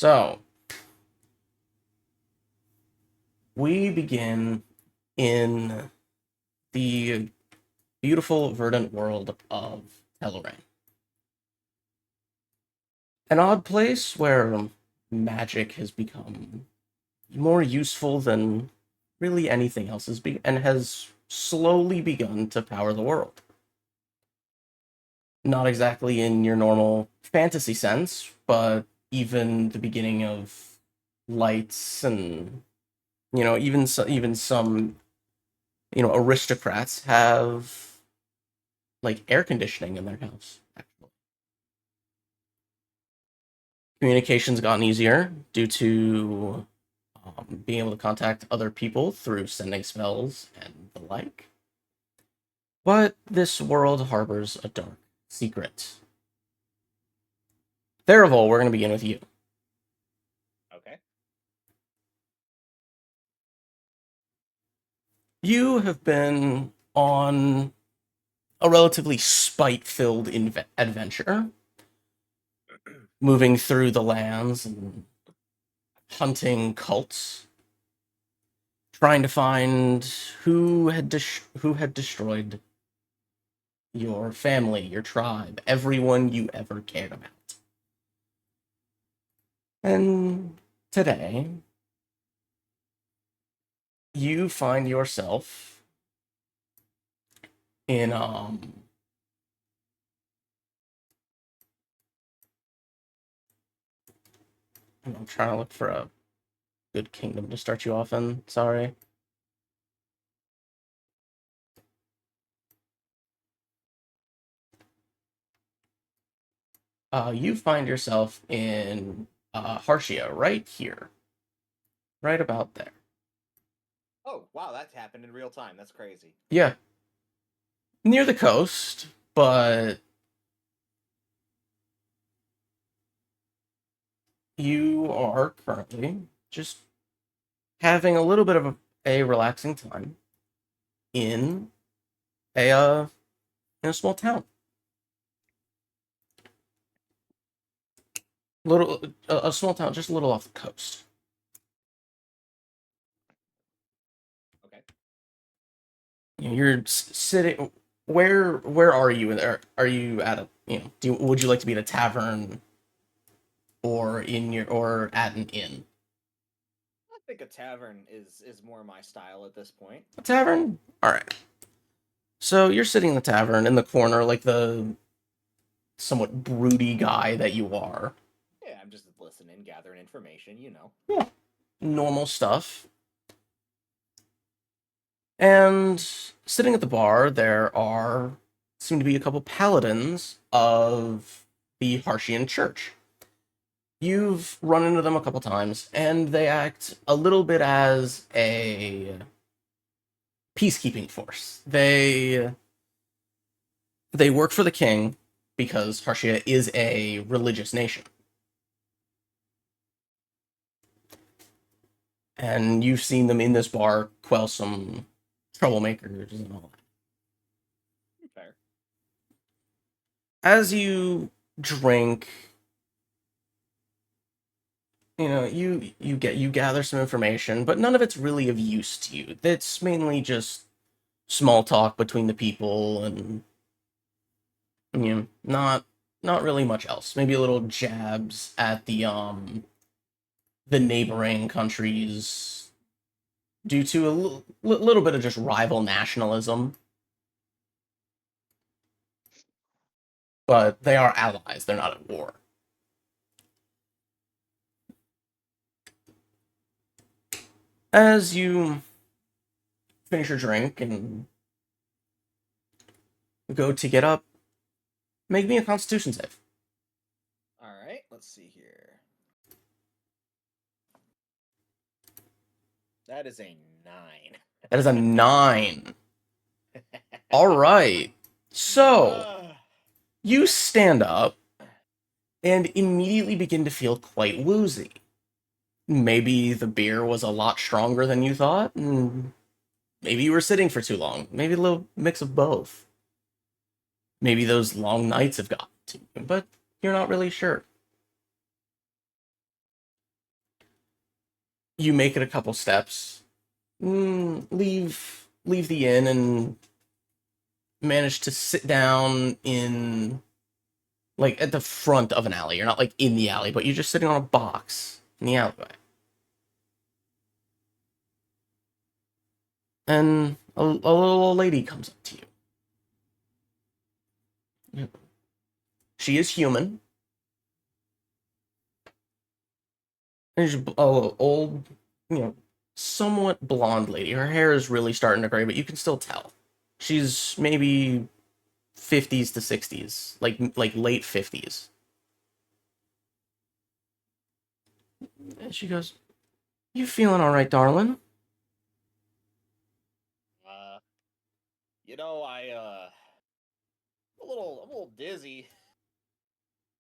So, we begin in the beautiful, verdant world of Telerain. An odd place where magic has become more useful than really anything else and has slowly begun to power the world. Not exactly in your normal fantasy sense, but even the beginning of lights and even some aristocrats have like air conditioning in their house. Actually, communication's gotten easier due to being able to contact other people through sending spells and the like. But this world harbors a dark secret. Theravel, we're going to begin with you. Okay. You have been on a relatively spite-filled adventure, moving through the lands and hunting cults, trying to find who had destroyed your family, your tribe, everyone you ever cared about. And today, you find yourself in I'm trying to look for a good kingdom to start you off in. Sorry. You find yourself in Harshia, right here, right about there. Oh, wow, that's happened in real time. That's crazy. Yeah, near the coast, but you are currently just having a little bit of a relaxing time in a in a small town, a small town just a little off the coast. Okay. You're sitting. Where are you in there? Are you at a would you like to be at a tavern or at an inn? I think a tavern is more my style at this point. A tavern. All right. So you're sitting in the tavern in the corner, like the somewhat broody guy that you are. Yeah, I'm just listening, gathering information. Yeah. Normal stuff. And sitting at the bar, there are seem to be a couple paladins of the Harshian Church. You've run into them a couple times, and they act a little bit as a peacekeeping force. They work for the king because Harshia is a religious nation. And you've seen them in this bar quell some troublemakers and all that. Fair. As you drink, you gather some information, but none of it's really of use to you. It's mainly just small talk between the people, and not really much else. Maybe a little jabs at the neighboring countries due to little bit of just rival nationalism. But they are allies. They're not at war. As you finish your drink and go to get up, make me a Constitution save. All right, let's see here. That is a 9. That is a 9. All right. So uh, you stand up and immediately begin to feel quite woozy. Maybe the beer was a lot stronger than you thought, and maybe you were sitting for too long. Maybe a little mix of both. Maybe those long nights have gotten to you, but you're not really sure. you make it a couple steps, leave the inn, and manage to sit down in like at the front of an alley. You're not like in the alley, but you're just sitting on a box in the alleyway. And a little old lady comes up to you. She is human. And she's a old, you know, somewhat blonde lady. Her hair is really starting to gray, but you can still tell. She's maybe 50s to 60s, like late 50s. And she goes, "You feeling all right, darling?" Uh, I'm a little dizzy.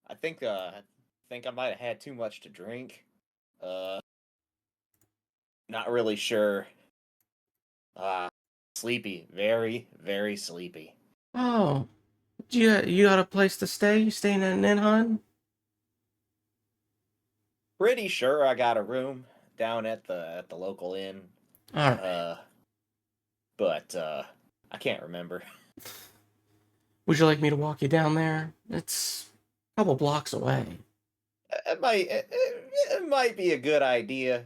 I think I might have had too much to drink. Uh, Not really sure. Uh, Sleepy, very, very sleepy. Oh, you got a place to stay? You staying in an inn, hon? Pretty sure I got a room down at the local inn. All right. Uh, but I can't remember. Would you like me to walk you down there? It's a couple blocks away. It might be a good idea.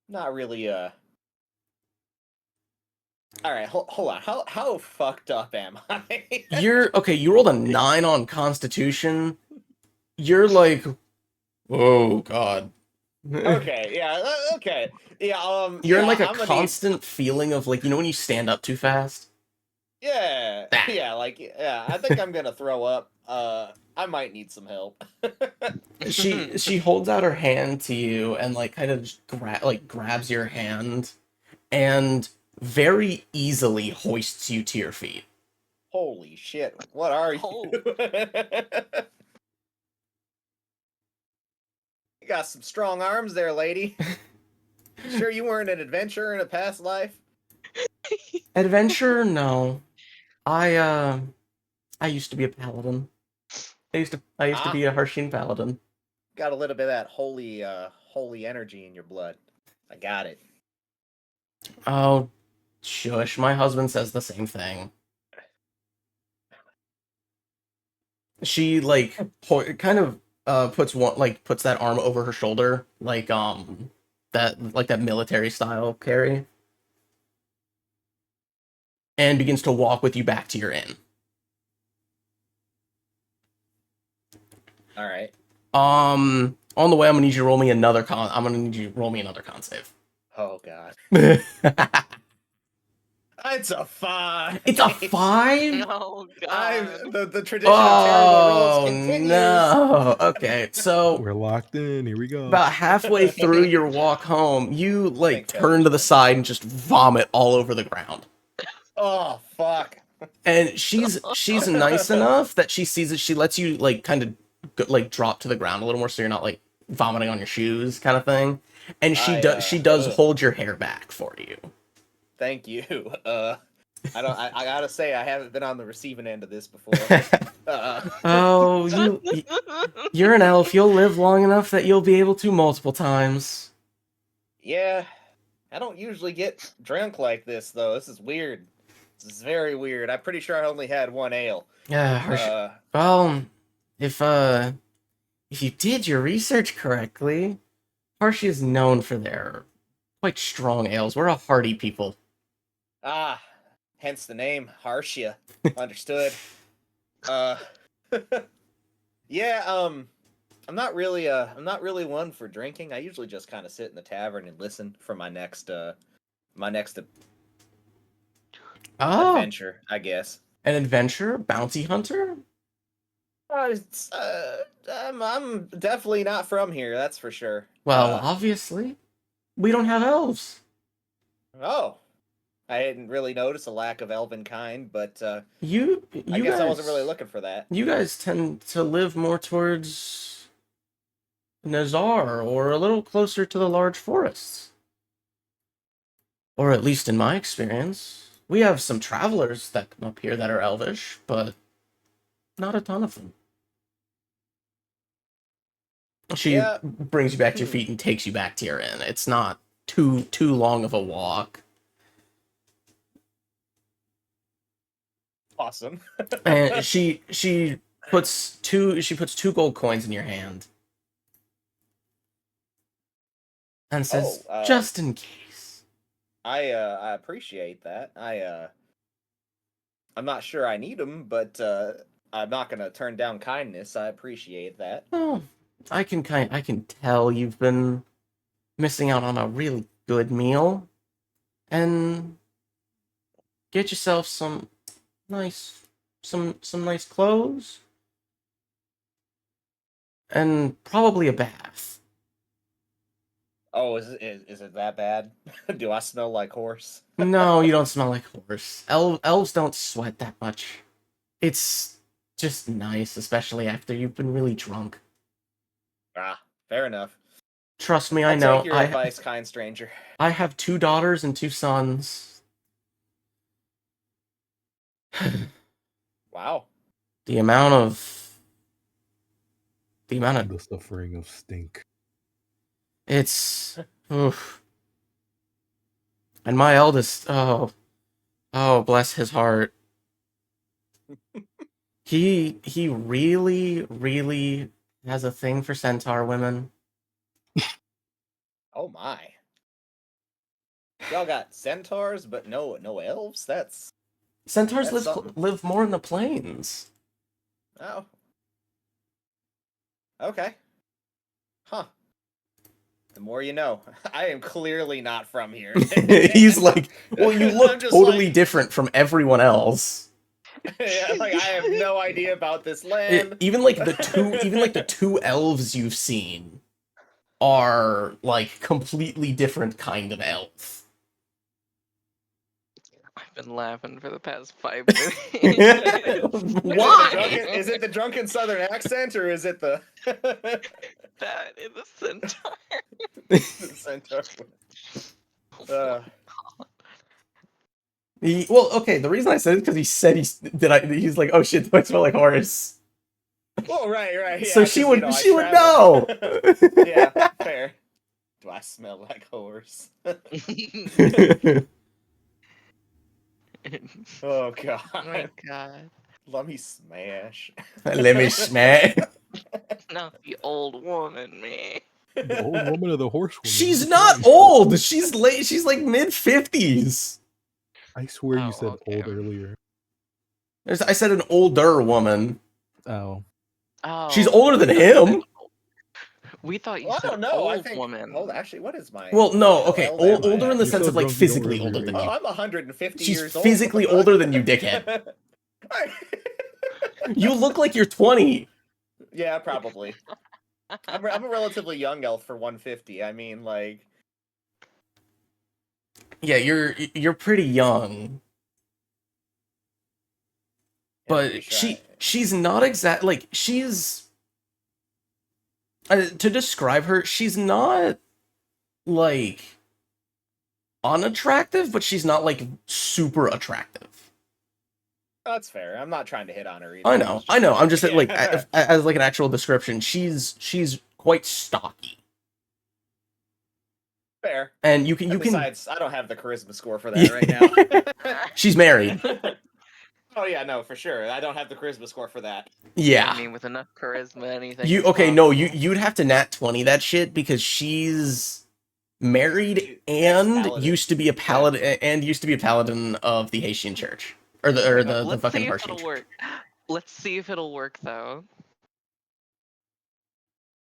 Not really. All right. Hold on. How fucked up am I? You're okay. You rolled a 9 on Constitution. You're like, oh god. Okay. Yeah. Okay. Yeah. You're in Yeah. like a I'm gonna need. constant feeling of like, you know when you stand up too fast? Yeah. That. Yeah. Like. Yeah. I think I'm gonna throw up. I might need some help. She holds out her hand to you and like kind of grabs your hand and very easily hoists you to your feet. Holy shit! What are you? Oh. You got some strong arms there, lady. You sure you weren't an adventurer in a past life? Adventure? No. I used to be a paladin. I used to Ah, be a Harshin paladin. got a little bit of that holy energy in your blood. I got it. Oh, shush. My husband says the same thing. She like kind of puts that arm over her shoulder that military style carry and begins to walk with you back to your inn. All right. On the way, I'm gonna need you to roll me another con. I'm gonna need you to roll me another con save. Oh god. It's a 5. It's a 5. Oh I'm god. the tradition of terrible rolls Oh continues. no. Okay, so We're locked in. Here we go. about halfway through your walk home, you like Thank God. turn to the side and just vomit all over the ground. Oh fuck. And she's nice enough that she sees it. She lets you like kind of like drop to the ground a little more, so you're not like vomiting on your shoes, kind of thing. And she does hold your hair back for you. Thank you. I gotta say I haven't been on the receiving end of this before. Oh, you're an elf. You'll live long enough that you'll be able to multiple times. Yeah, I don't usually get drunk like this though. This is weird. This is very weird. I'm pretty sure I only had one ale. Yeah, well, if you did your research correctly, Harshi is known for their quite strong ales. We're a hearty people. Ah, hence the name Harshia. Understood. Uh, yeah. I'm not really one for drinking. I usually just kind of sit in the tavern and listen for my next Oh, adventure, I guess. an adventure, bounty hunter. I'm definitely not from here. That's for sure. Well, obviously, we don't have elves. Oh, I didn't really notice a lack of elven kind, but You I guess guys, I wasn't really looking for that. You guys tend to live more towards Nazar or a little closer to the large forests. Or at least in my experience. We have some travelers that come up here that are elvish, but not a ton of them. She Yeah. brings you back to your feet and takes you back to your inn. It's not too long of a walk. Awesome. And she puts two gold coins in your hand and Oh, says, "Just in case." I appreciate that. I'm not sure I need them, but I'm not gonna turn down kindness. I appreciate that. Oh, I can tell you've been missing out on a really good meal, and get yourself nice some nice clothes and probably a bath. Oh, is it that bad? Do I smell like horse? No, you don't smell like horse. Elves don't sweat that much. It's just nice, especially after you've been really drunk. Ah, fair enough. Trust me, I I'll take know. your advice, kind stranger. I have 2 daughters and 2 sons. Wow. The amount of the amount of The suffering of stink. it's oof. And my eldest, oh, bless his heart. He really, really has a thing for centaur women. Oh my. Y'all got centaurs, but no elves. Centaurs That's something. live more in the plains. Oh. Okay. Huh. The more you know. I am clearly not from here. He's like, well, you look I'm just totally like- different from everyone else. Yeah, like I have no idea about this land. Even like the two elves you've seen are like completely different kind of elf. I've been laughing for the past 5 minutes. Why? Is it the drunken southern accent or is it the That in the centaur. the centaur? Well, okay. The reason I said it because he said he's like, oh shit, do I smell like horse? Well, right. Yeah, So she 'cause, would you know, I she would travel. know. Yeah, fair. Do I smell like horse? Oh god. Oh my god. Let me smash. Let me smash. Not the old woman, man. The old woman or the horse woman? She's not old. She's late. She's like mid-50s. I swear Oh, you said okay. old earlier. I said an older woman. Oh. Oh, She's older than we thought you him. said- We thought you Well, I said don't know. old I think. woman. Hold, actually, what is my? Well, no, how okay, old am I, older in the actually? sense so of like drunk you don't physically remember older than your you. Oh, I'm 150 She's years old. physically What the older than you, dickhead. fuck? You look like you're 20. Yeah, probably. I'm a relatively young elf for 150. I mean, like, Yeah, you're pretty young. I'm But pretty sure she's not exact like she's to describe her, she's not like unattractive, but she's not like super attractive. that's fair. I'm not trying to hit on her either. I know. I'm just saying, like Yeah. as like an actual description, she's quite stocky, Fair. and you can Besides, I don't have the charisma score for that right now. she's married. Oh yeah, no, for sure. I don't have the charisma score for that. Yeah. I mean, with enough charisma, anything. You is okay? No, possible. you'd have to nat 20 that shit because she's married Dude, and ex-paladin. used to be a paladin of the Haitian Church or the Let's fucking see if Harshian it'll Church. work. Let's see if it'll work though.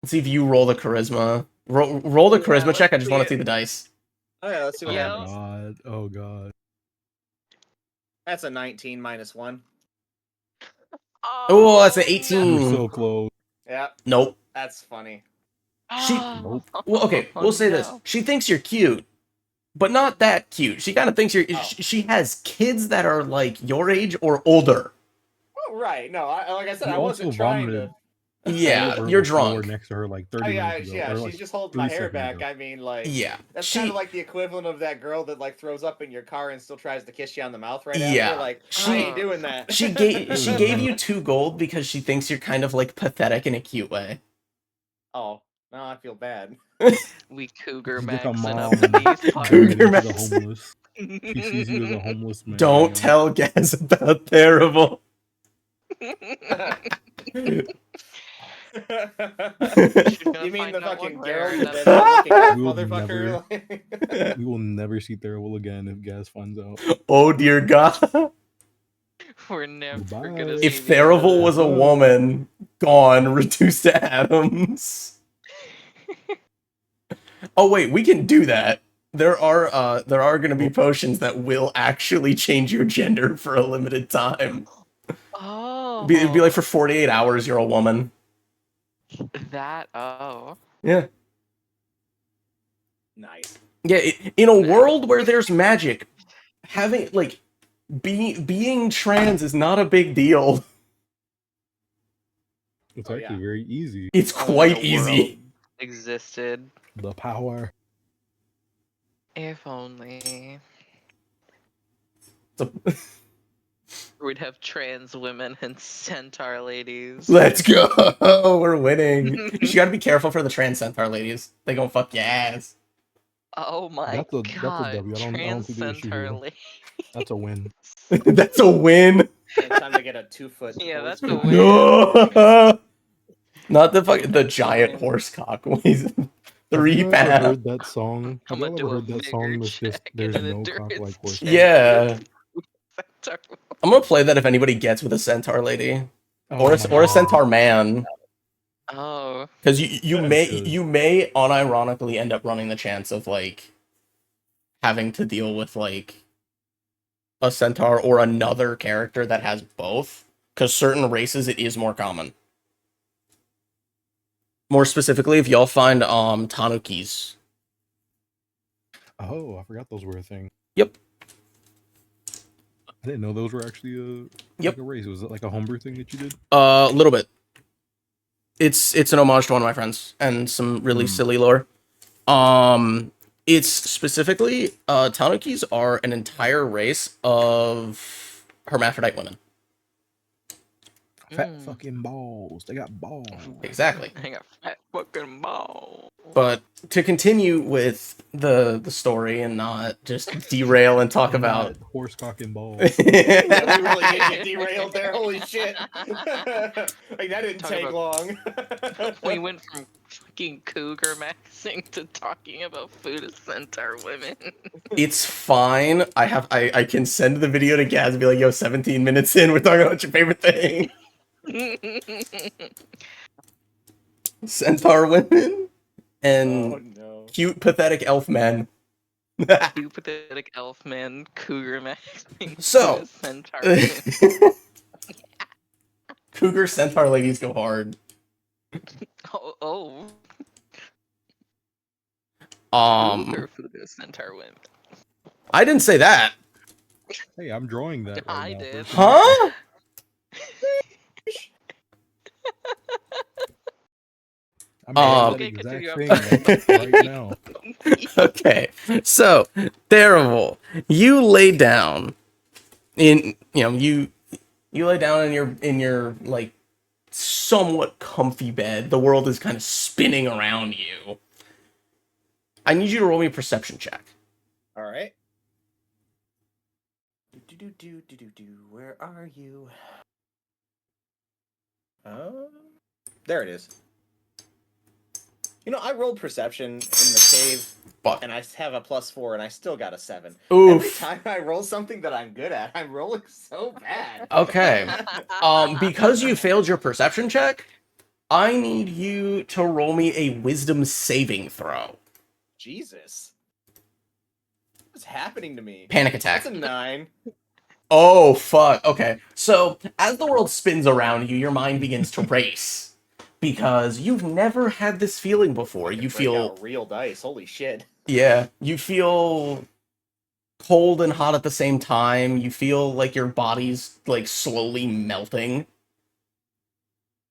Let's see if you roll the charisma. Roll the Yeah, charisma let's check. I just see want to it. see the dice. Oh yeah, let's see what Yeah. happens. God. Oh god. That's a 19 minus 1. Oh, that's an You're 18. so close. Yeah, Nope. that's funny. She- Nope. Well, okay. We'll say this. no. She thinks you're cute, but not that cute. She kind of thinks you're. Oh. She has kids that are like your age or older. Oh right, no, like I said, You I wasn't also trying vomited to. Yeah, over you're the floor drunk. next to her like 30 Oh yeah, minutes ago. yeah, or, she's like, just holding my 3 hair seconds back. ago. I mean, like, Yeah, that's kind of like the equivalent of that girl that like throws up in your car and still tries to kiss you on the mouth right Yeah, after. Like, she- I ain't doing that. she gave you 2 gold because she thinks you're kind of like pathetic in a cute way. Oh, Now I feel bad. We cougar You get the maxing up mom the beef Cougar turning part. into the maxing. homeless. She sees you as a homeless man. Don't you know? tell Gaz about Terrible. She's gonna You mean find the out one fucking way or Geralt another. the Dead looking elf We will motherfucker? We will never see Terrible again if Gaz finds out. Oh dear God. We're never Goodbye. gonna see If the end of Therival was this. a woman, gone, reduced to atoms. Oh wait, we can do that. There are gonna be potions that will actually change your gender for a limited time. It'd be like Oh, for 48 hours you're a woman. that. Oh, Yeah. Nice. Yeah, in a Nice. world where there's magic, having like being trans is not a big deal. It's Oh, actually yeah. very easy. It's Only quite a easy. world existed. The power. If only So- we'd have trans women and centaur ladies. Let's go. We're winning. You gotta be careful for the trans centaur ladies. They gonna fuck your ass. Oh my That's a god, W. I don't trans see the issue centaur here. ladies. That's a win. That's a win. It's time to get a 2-foot Yeah, horse that's a cock. win. No. Not the fucking the That's giant fine. horse cock weighs Have 3 you ever pounds. heard that song? Have I'm gonna y'all ever do a heard that vigor song that's just check there's and an no cock like endurance horse check. cock? Yeah. Centaur. I'm gonna play that if anybody gets with a centaur lady. Oh Or my or a God. centaur man. Oh, Because you You may should. you may unironically end up running the chance of like having to deal with like a centaur or another character that has both. Because certain races it is more common. More specifically, if y'all find tanukis. Oh, I forgot those were a thing. Yep. I didn't know those were actually Yep. like a race. Was it like a homebrew thing that you did? A little bit. It's an homage to one of my friends and some really silly lore. It's specifically tanukis are an entire race of hermaphrodite women. Fat Mm. fucking balls. They got balls. Exactly. I got fat fucking ball. But to continue with the story and not just derail and talk And about not horse cock and balls. Yeah, we really did get derailed there. Holy shit. Like, that didn't Talk take about- long. We went from fucking cougar maxing to talking about food of centaur women. it's fine. I can send the video to Gaz and be like, yo, 17 minutes in, we're talking about your favorite thing. Centaur women and Oh no. cute, pathetic elf men. You pathetic elf man cougar maxing So- food of centaur women. Cougar centaur ladies go hard. Oh. Cougar food of centaur women. I didn't say that. Hey, I'm drawing that. Right I now, did. person. Huh? I'm drawing that Okay, exact continue, I'm thing right now. Okay. So, terrible. You lay down in you lay down in your like somewhat comfy bed. The world is kind of spinning around you. I need you to roll me a perception check. Alright. Where are you? There it is. You know, I rolled perception in the cave, Fuck. and I have a +4, and I still got a 7. Every Oof. time I roll something that I'm good at, I'm rolling so bad. Okay. Because you failed your perception check, I need you to roll me a wisdom saving throw. Jesus. What's happening to me? Panic attack. That's a 9. Oh, fuck. Okay. So, as the world spins around you, your mind begins to race. Because you've never had this feeling before. You Break feel... out real dice. Holy shit. Yeah. You feel cold and hot at the same time. You feel like your body's, like, slowly melting.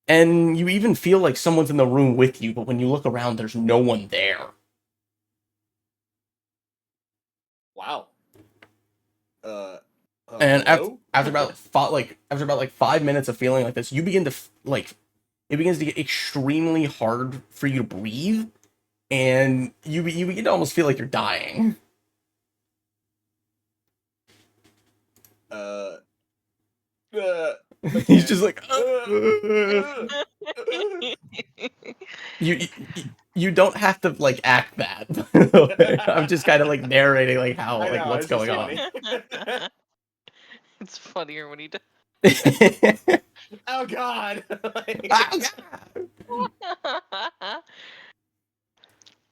And you even feel like someone's in the room with you, but when you look around, there's no one there. Wow. And hello? after about 5 minutes of feeling like this, you begin to it begins to get extremely hard for you to breathe, and you begin to almost feel like you're dying. Uh, He's just like, you, you don't have to like act that. By the way. I'm just kind of like narrating like how I like know, what's it's just going on. funny. It's funnier when he does. Oh God! Oh, God.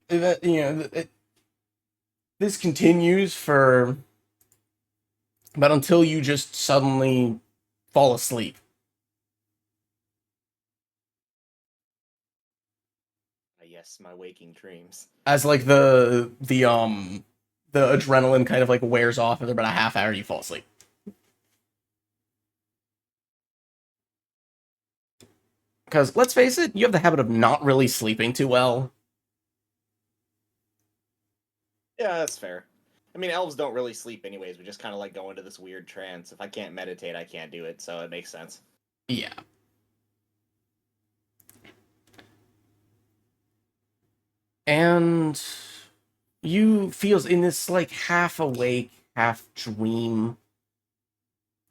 That, you know, this continues for but until you just suddenly fall asleep. Yes, my waking dreams. As like the adrenaline kind of like wears off after about a half hour, you fall asleep. Because let's face it, you have the habit of not really sleeping too well. Yeah, that's fair. I mean, elves don't really sleep anyways. We just kind of like go into this weird trance. If I can't meditate, I can't do it. So it makes sense. Yeah. And you feel in this like half awake, half dream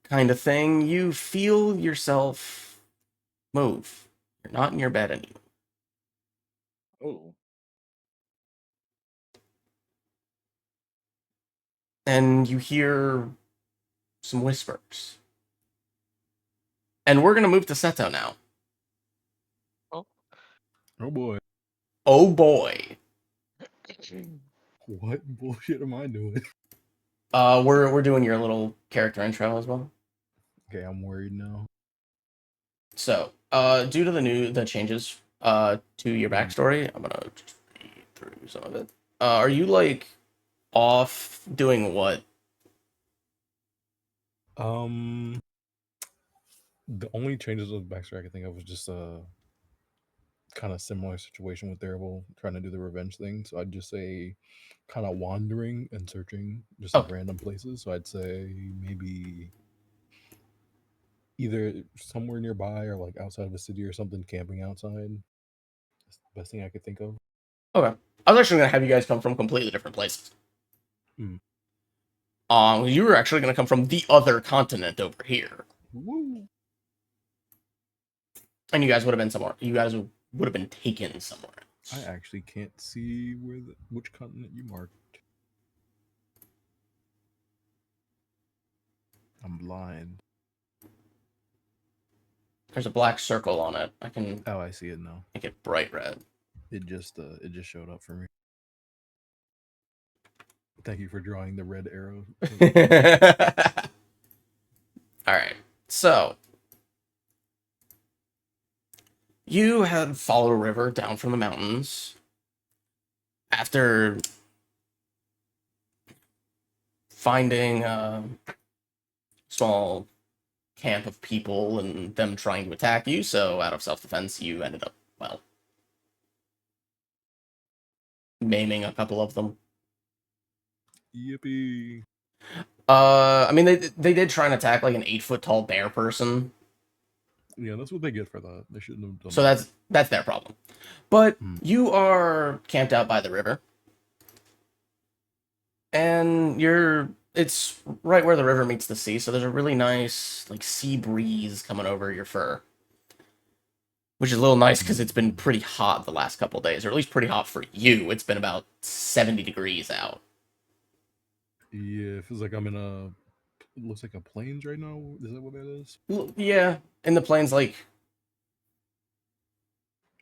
kind of thing, you feel yourself move. You're not in your bed anymore. Oh. And you hear some whispers. And we're gonna move to Seto now. Oh boy. Oh boy. What bullshit am I doing? We're doing your little character intro as well. Okay, I'm worried now. So, due to the changes to your backstory, I'm gonna just read through some of it. Are you like off doing what? The only changes of the backstory I can think of was just a kind of similar situation with Darable trying to do the revenge thing. So I'd just say kind of wandering and searching just like Oh, random places. So I'd say maybe either somewhere nearby or like outside of a city or something, camping outside. That's the best thing I could think of. okay. I was actually gonna have you guys come from completely different places. Hmm. You were actually gonna come from the other continent over here, Woo! and you guys would have been somewhere. You guys would have been taken somewhere I else. actually can't see which continent you marked. I'm blind. There's a black circle on it. I can Oh, I see it now. make it bright red. It just showed up for me. Thank you for drawing the red arrow. All right. So you had followed a river down from the mountains after finding a small camp of people and them trying to attack you. So out of self-defense, you ended up, well, maiming a couple of them. Yippee! I mean, they did try and attack like an 8 foot tall bear person. Yeah, that's what they get for that. They shouldn't have done So that. that's their problem. But Hmm. you are camped out by the river. And it's right where the river meets the sea, so there's a really nice like sea breeze coming over your fur. Which is a little nice because it's been pretty hot the last couple days, or at least pretty hot for you. It's been about 70 degrees out. Yeah, it feels like I'm in a. It looks like a plains right now. Is that what that is? Yeah, in the plains, like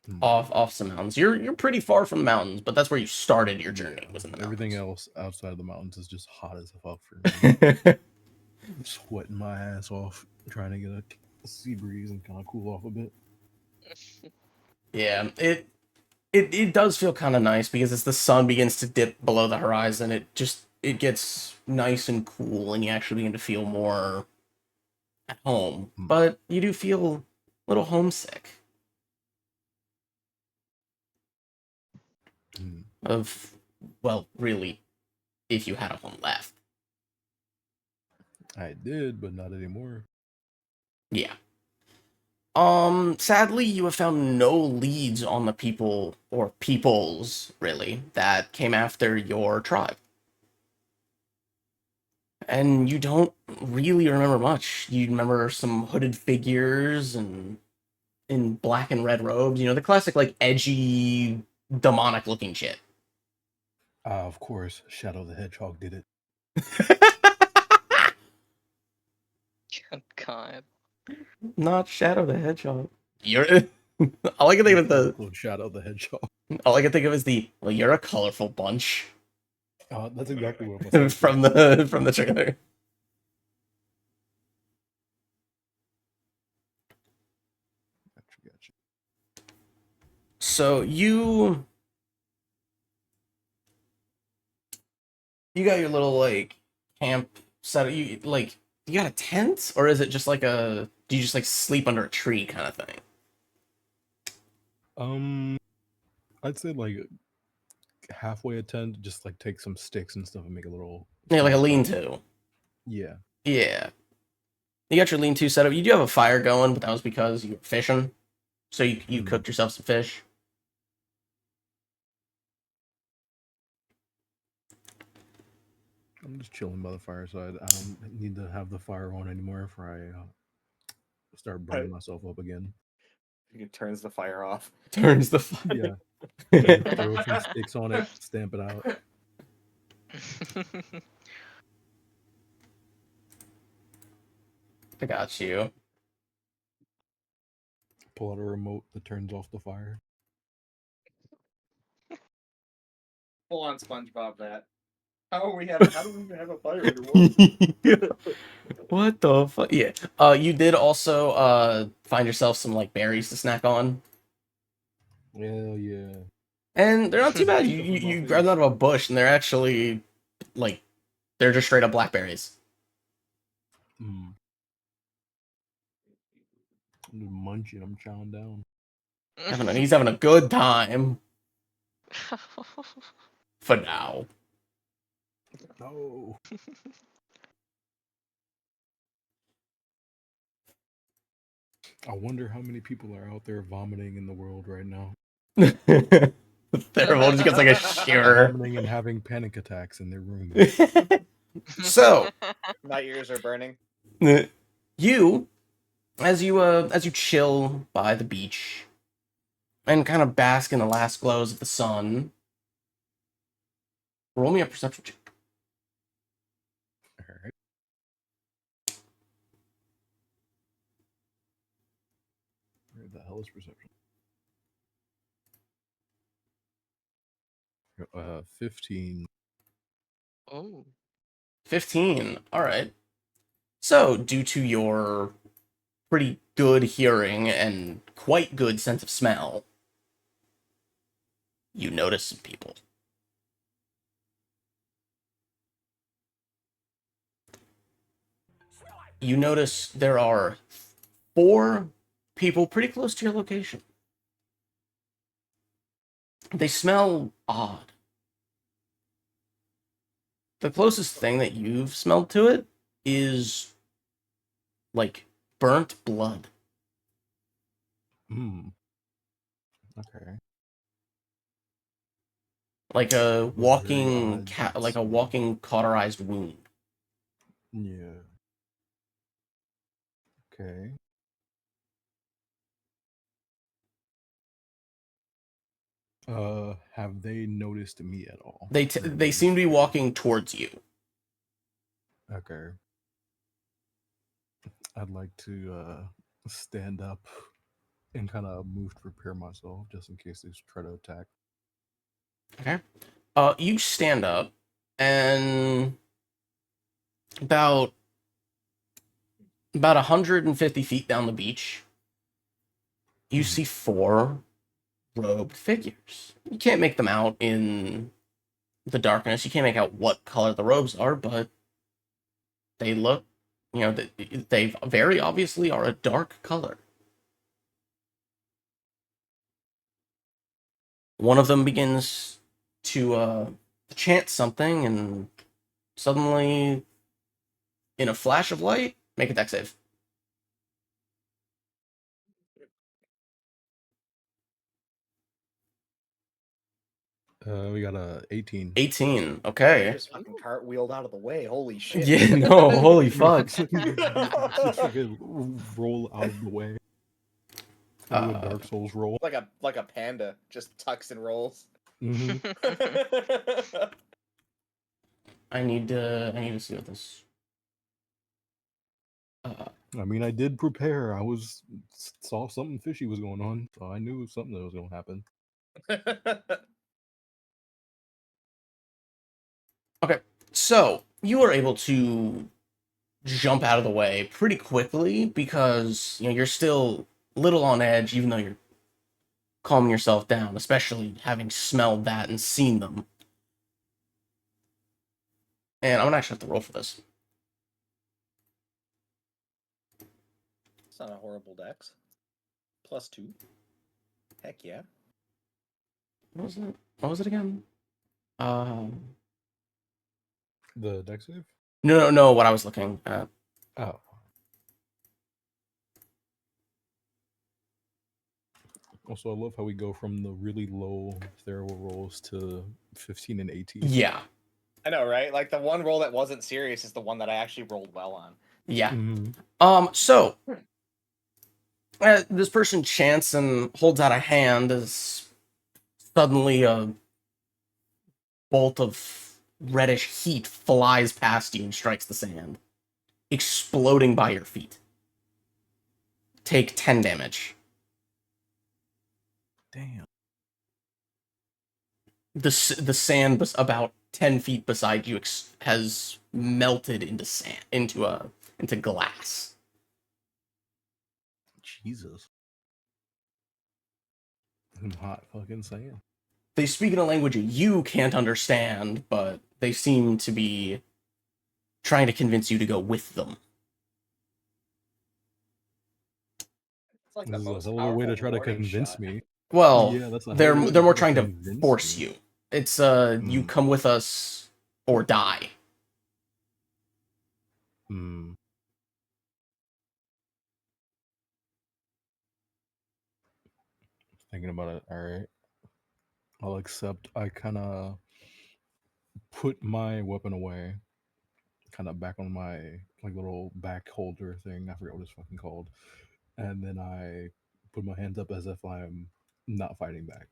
Hmm. off some mountains. You're pretty far from the mountains, but that's where you started your journey. Yeah, Was in the everything mountains. else outside of the mountains is just hot as fuck for me. Sweating my ass off trying to get a sea breeze and kind of cool off a bit. Yeah, it does feel kind of nice because as the sun begins to dip below the horizon, it gets nice and cool, and you actually begin to feel more at home. Hmm. But you do feel a little homesick Hmm. of, well, really, if you had a home left. I did, but not anymore. Yeah. Sadly, you have found no leads on the people, or peoples, really, that came after your tribe. And you don't really remember much. You remember some hooded figures and in black and red robes, the classic, like, edgy, demonic looking shit. Of course, Shadow the Hedgehog did it. Oh, God. Not Shadow the Hedgehog. You're all I can think of is Uncle Shadow the Hedgehog. all I can think of is well, you're a colorful bunch That's exactly what I'm saying. from the trailer. Gotcha. So you got your little like camp set. You got a tent, or is it just like do you just like sleep under a tree kind of thing? I'd say like halfway a tent, just like take some sticks and stuff and make a little Yeah, like a small fire. lean-to. Yeah. Yeah. You got your lean-to set up. You do have a fire going, but that was because you were fishing. So you cooked yourself some fish. I'm just chilling by the fireside. I don't need to have the fire on anymore if I start burning myself up again. It turns the fire off. Turns the fire. Yeah. Throw some sticks on it, stamp it out. I got you. Pull out a remote that turns off the fire. Full on SpongeBob that. How do we even have a fire anymore? What the fuck? Yeah. You did also find yourself some like berries to snack on. Hell yeah. And they're not too bad. You grab them out of a bush, and they're actually like they're just straight up blackberries. I'm just munching. I'm chowing down. He's having a good time for now. No. I wonder how many people are out there vomiting in the world right now. Terrible. Just gets like a shiver. Vomiting and having panic attacks in their room. So, My ears are burning. you, as you chill by the beach and kind of bask in the last glows of the sun, roll me a perception check. All right. Where the hell is perception? 15. Oh. 15. All right. So, due to your pretty good hearing and quite good sense of smell, you notice some people. You notice there are 4 people pretty close to your location. They smell odd. The closest thing that you've smelled to it is like burnt blood. Okay. Like a Very walking odd like a smell. walking cauterized wound. Yeah. Okay. Have they noticed me at all? They seem to be walking towards you. Okay. I'd like to stand up and kind of move to prepare myself just in case they try to attack. Okay. You stand up and about 150 feet down the beach, you see 4 robed figures. You can't make them out in the darkness. You can't make out what color the robes are, but they look, they very obviously are a dark color. One of them begins to chant something, and suddenly, in a flash of light, make a dex save. We got a 18. 18. I Okay. just fucking cartwheeled out of the way. Holy shit. Yeah, no, holy fuck. It's just like a roll out of the way. Do a Dark Souls roll. like a panda, just tucks and rolls. Hmm. I need to see what this. I mean, I did prepare. I saw something fishy was going on, so I knew something that was going to happen. Okay, so you were able to jump out of the way pretty quickly because you're still a little on edge, even though you're calming yourself down, especially having smelled that and seen them. And I'm gonna actually have to roll for this. It's not a horrible dex. +2. Heck yeah. What was it? What was it again? The dex save? No. What I was looking at. Oh. Also, I love how we go from the really low Therial rolls to 15 and 18. Yeah. I know, right? Like the one roll that wasn't serious is the one that I actually rolled well on. Yeah. Mm-hmm. So this person chants and holds out a hand as suddenly a bolt of reddish heat flies past you and strikes the sand, exploding by your feet. Take 10 damage. Damn. The sand about 10 feet beside you has melted into sand, into glass. Jesus. Some hot fucking sand. They speak in a language you can't understand, but they seem to be trying to convince you to go with them. It's like This the is a most hell of a way to powerful try to warning convince shot. me. Well, Yeah, that's a they're hell of a more way to trying to convince force me. you. It's you come with us or die. Thinking about it. All right. I'll accept. I kind of put my weapon away, kind of back on my like little back holder thing. I forgot what it's fucking called. And then I put my hands up as if I'm not fighting back.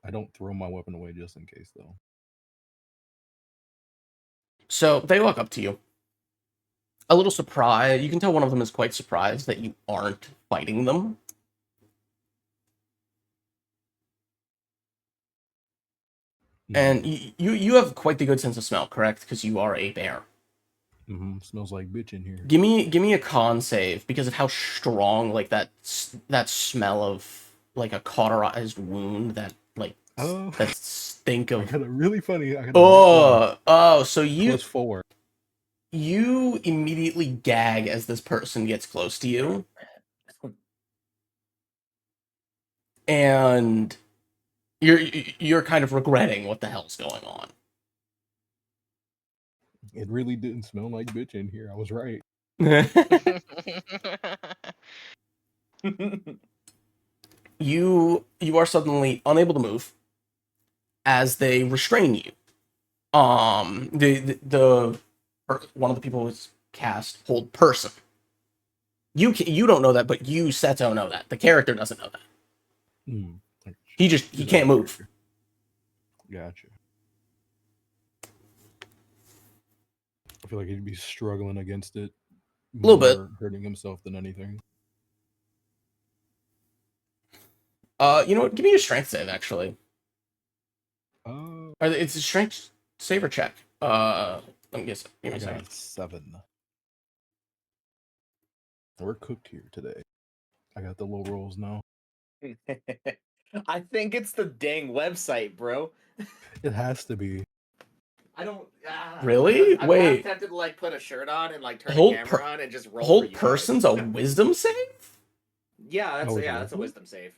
I don't throw my weapon away just in case, though. So they walk up to you. A little surprised. You can tell one of them is quite surprised that you aren't fighting them. And you have quite the good sense of smell, correct? Because you are a bear. Mm-hmm. Smells like bitch in here. Give me a con save because of how strong like that smell of like a cauterized wound, that like that stink I of. got a really funny. So you +4. You immediately gag as this person gets close to you. And you're kind of regretting what the hell's going on. It really didn't smell like bitch in here. I was right. You are suddenly unable to move as they restrain you. The one of the people was cast hold person. You don't know that, but you Seto know that. The character doesn't know that. He can't move. Gotcha. I feel like he'd be struggling against it. A little bit. Hurting himself than anything. You know what? Give me a strength save, actually. Oh. It's a strength saver check. Let me guess. Give me a second. 7. We're cooked here today. I got the low rolls now. I think it's the dang website, bro. It has to be. I don't. Really? I'm Wait. tempted to like put a shirt on and like turn a camera on and just roll. Hold person's a wisdom save? Yeah, that's a wisdom save.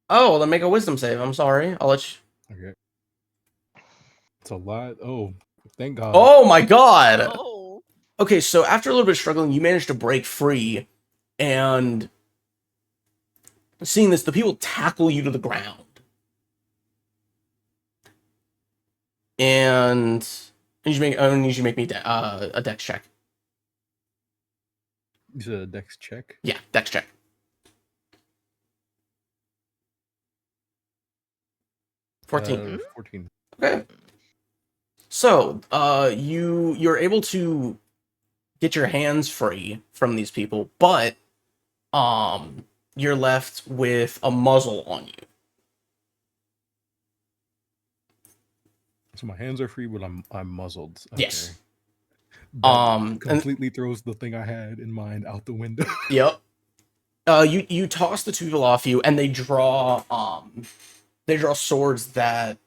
Oh, well, then make a wisdom save. I'm sorry. I'll let you. Okay. It's a lot. Oh, thank God. Oh my God. Oh. Okay, so after a little bit of struggling, you managed to break free, and Seeing this, the people tackle you to the ground. And I need you to make me a dex check. You said a dex check? Yeah, dex check. 14. 14. Okay. So, you're able to get your hands free from these people, but you're left with a muzzle on you. So my hands are free, but I'm muzzled. Okay. Yes. That completely throws the thing I had in mind out the window. Yep. You toss the two people off you, and they draw swords that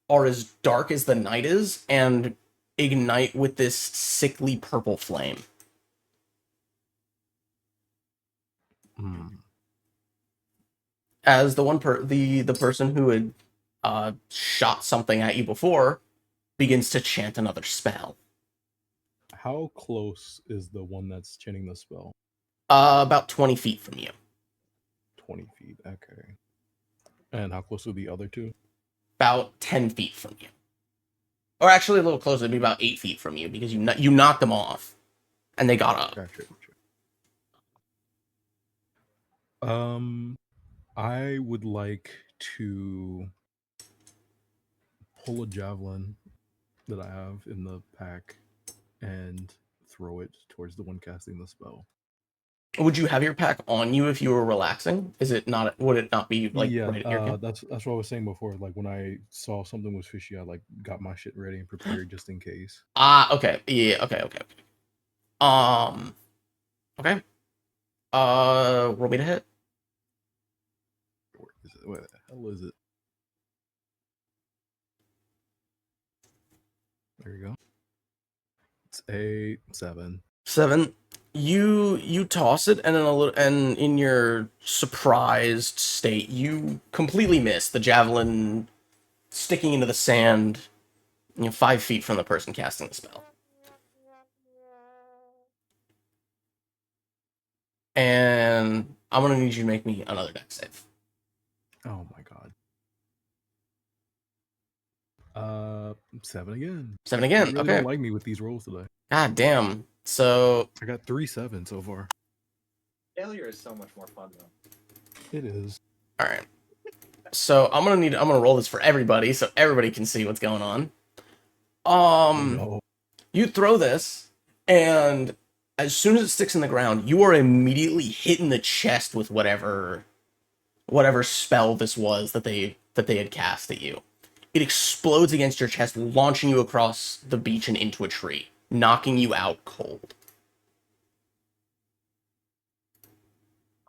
are as dark as the night is, and ignite with this sickly purple flame. As the the person who had shot something at you before begins to chant another spell. How close is the one that's chanting the spell? About 20 feet from you. 20 feet, okay. And how close are the other two? About 10 feet from you. Or actually a little closer, it'd be about 8 feet from you, because you knocked them off, and they got up. Gotcha. I would like to pull a javelin that I have in the pack and throw it towards the one casting the spell. Would you have your pack on you if you were relaxing? Would it not be like Yeah, right at your that's what I was saying before. Like when I saw something was fishy, I like got my shit ready and prepared just in case. Okay. Yeah, okay. Okay. Roll me to hit. Where the hell is it? There you go. It's a 7. 7. You toss it, and in your surprised state, you completely miss the javelin sticking into the sand, 5 feet from the person casting the spell. And I'm gonna need you to make me another dex save. Oh my god. 7 again. 7 again. You really Okay. don't like me with these rolls today. God damn. So I got 3 7 so far. Failure is so much more fun though. It is. all right. So I'm gonna roll this for everybody, so everybody can see what's going on. No. You throw this, and as soon as it sticks in the ground, you are immediately hit in the chest with whatever spell this was that they had cast at you. It explodes against your chest, launching you across the beach and into a tree, knocking you out cold.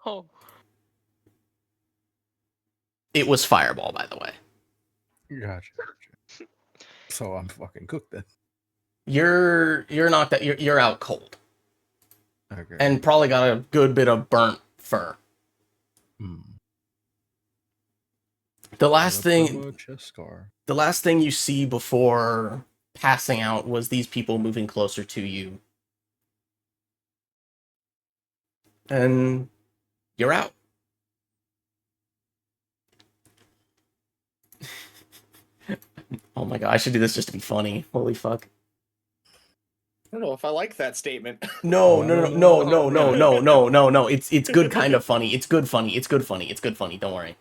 Oh. It was Fireball, by the way. Gotcha. So I'm fucking cooked then. You're knocked out. You're out cold, Okay. and probably got a good bit of burnt fur. The last thing, chest scar. the last thing you see before passing out was these people moving closer to you, and you're out. Oh my god, I should do this just to be funny. Holy fuck. I don't know if I like that statement. No. It's good kind of funny. It's good funny. Don't worry.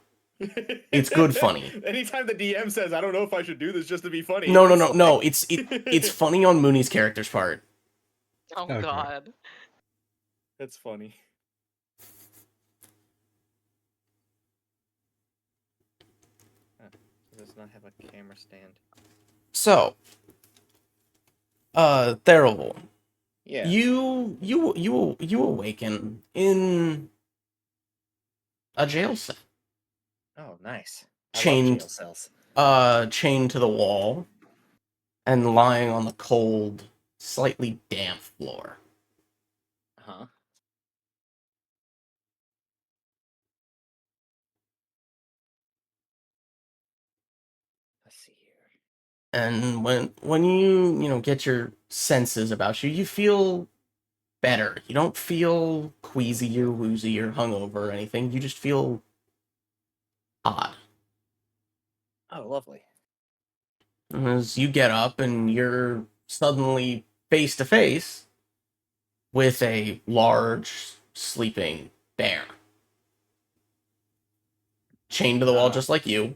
It's good funny. Anytime the DM says, I don't know if I should do this just to be funny. No. It's funny on Mooney's character's part. Oh Okay. god. That's funny. Does not have a camera stand. So, Therival. Yeah. You awaken in a jail cell. Oh, nice. Chained- jail cells. Chained to the wall and lying on the cold, slightly damp floor. Huh. Let's see here. And when you get your senses about you, you feel better. You don't feel queasy or woozy or hungover or anything. You just feel Oh, lovely. As you get up and you're suddenly face to face with a large sleeping bear. Chained to the wall just like you.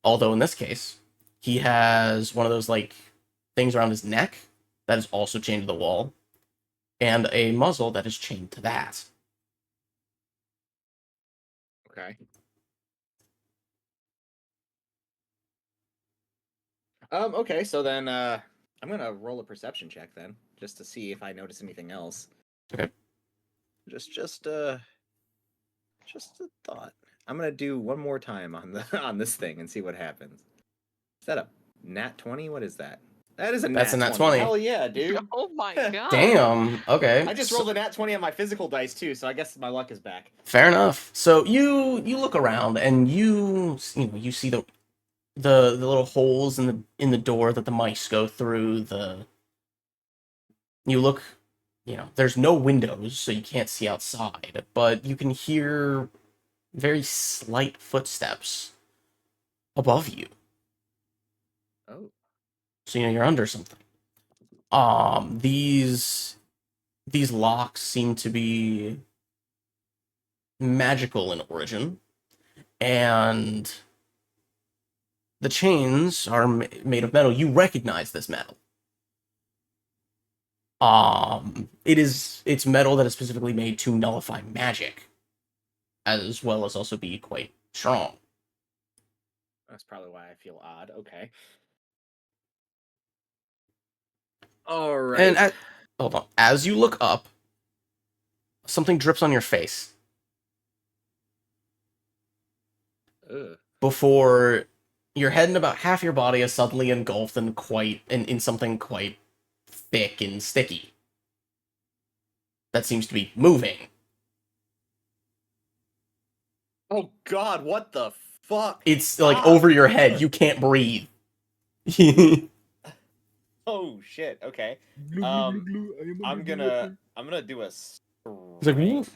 Although in this case, he has one of those like things around his neck that is also chained to the wall, and a muzzle that is chained to that. Okay. Okay, so then I'm gonna roll a perception check then, just to see if I notice anything else. Okay. Just a thought. I'm gonna do one more time on the on this thing and see what happens. Is that a nat 20? What is that? That is a That's nat a nat 20. 20. Hell yeah, dude. Oh my god. Damn. Okay. I just rolled a nat 20 on my physical dice too, so I guess my luck is back. Fair enough. So you look around and you see the little holes in the door that the mice go through. You look, there's no windows, so you can't see outside, but you can hear very slight footsteps above you. Oh. So you're under something. These locks seem to be magical in origin, and the chains are made of metal. You recognize this metal. It's metal that is specifically made to nullify magic, as well as also be quite strong. That's probably why I feel odd. Okay. All right. And hold on, as you look up, something drips on your face Ugh. before your head and about half your body is suddenly engulfed in something quite thick and sticky that seems to be moving. Oh God! What the fuck? It's like over your head. You can't breathe. Oh shit! Okay. Glue, glue, Um, glue, glue. I am a I'm glue gonna do a It's like, strength.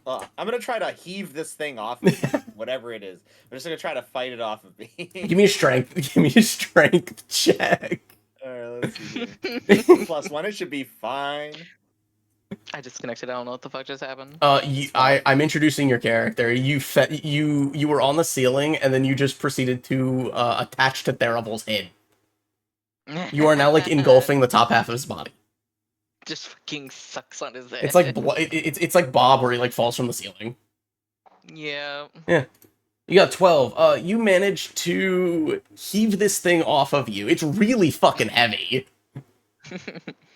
I'm gonna try to heave this thing off of me, whatever it is. I'm just gonna try to fight it off of me. give me a strength. Give me a strength check. All right, let's see here. +1, it should be fine. I disconnected. I don't know what the fuck just happened. I'm introducing your character. You were on the ceiling, and then you just proceeded to attach to Theravel's head. You are now like engulfing the top half of his body. Just fucking sucks on his head. It's like it's like Bob, where he like falls from the ceiling. Yeah. Yeah. You got 12. You managed to heave this thing off of you. It's really fucking heavy.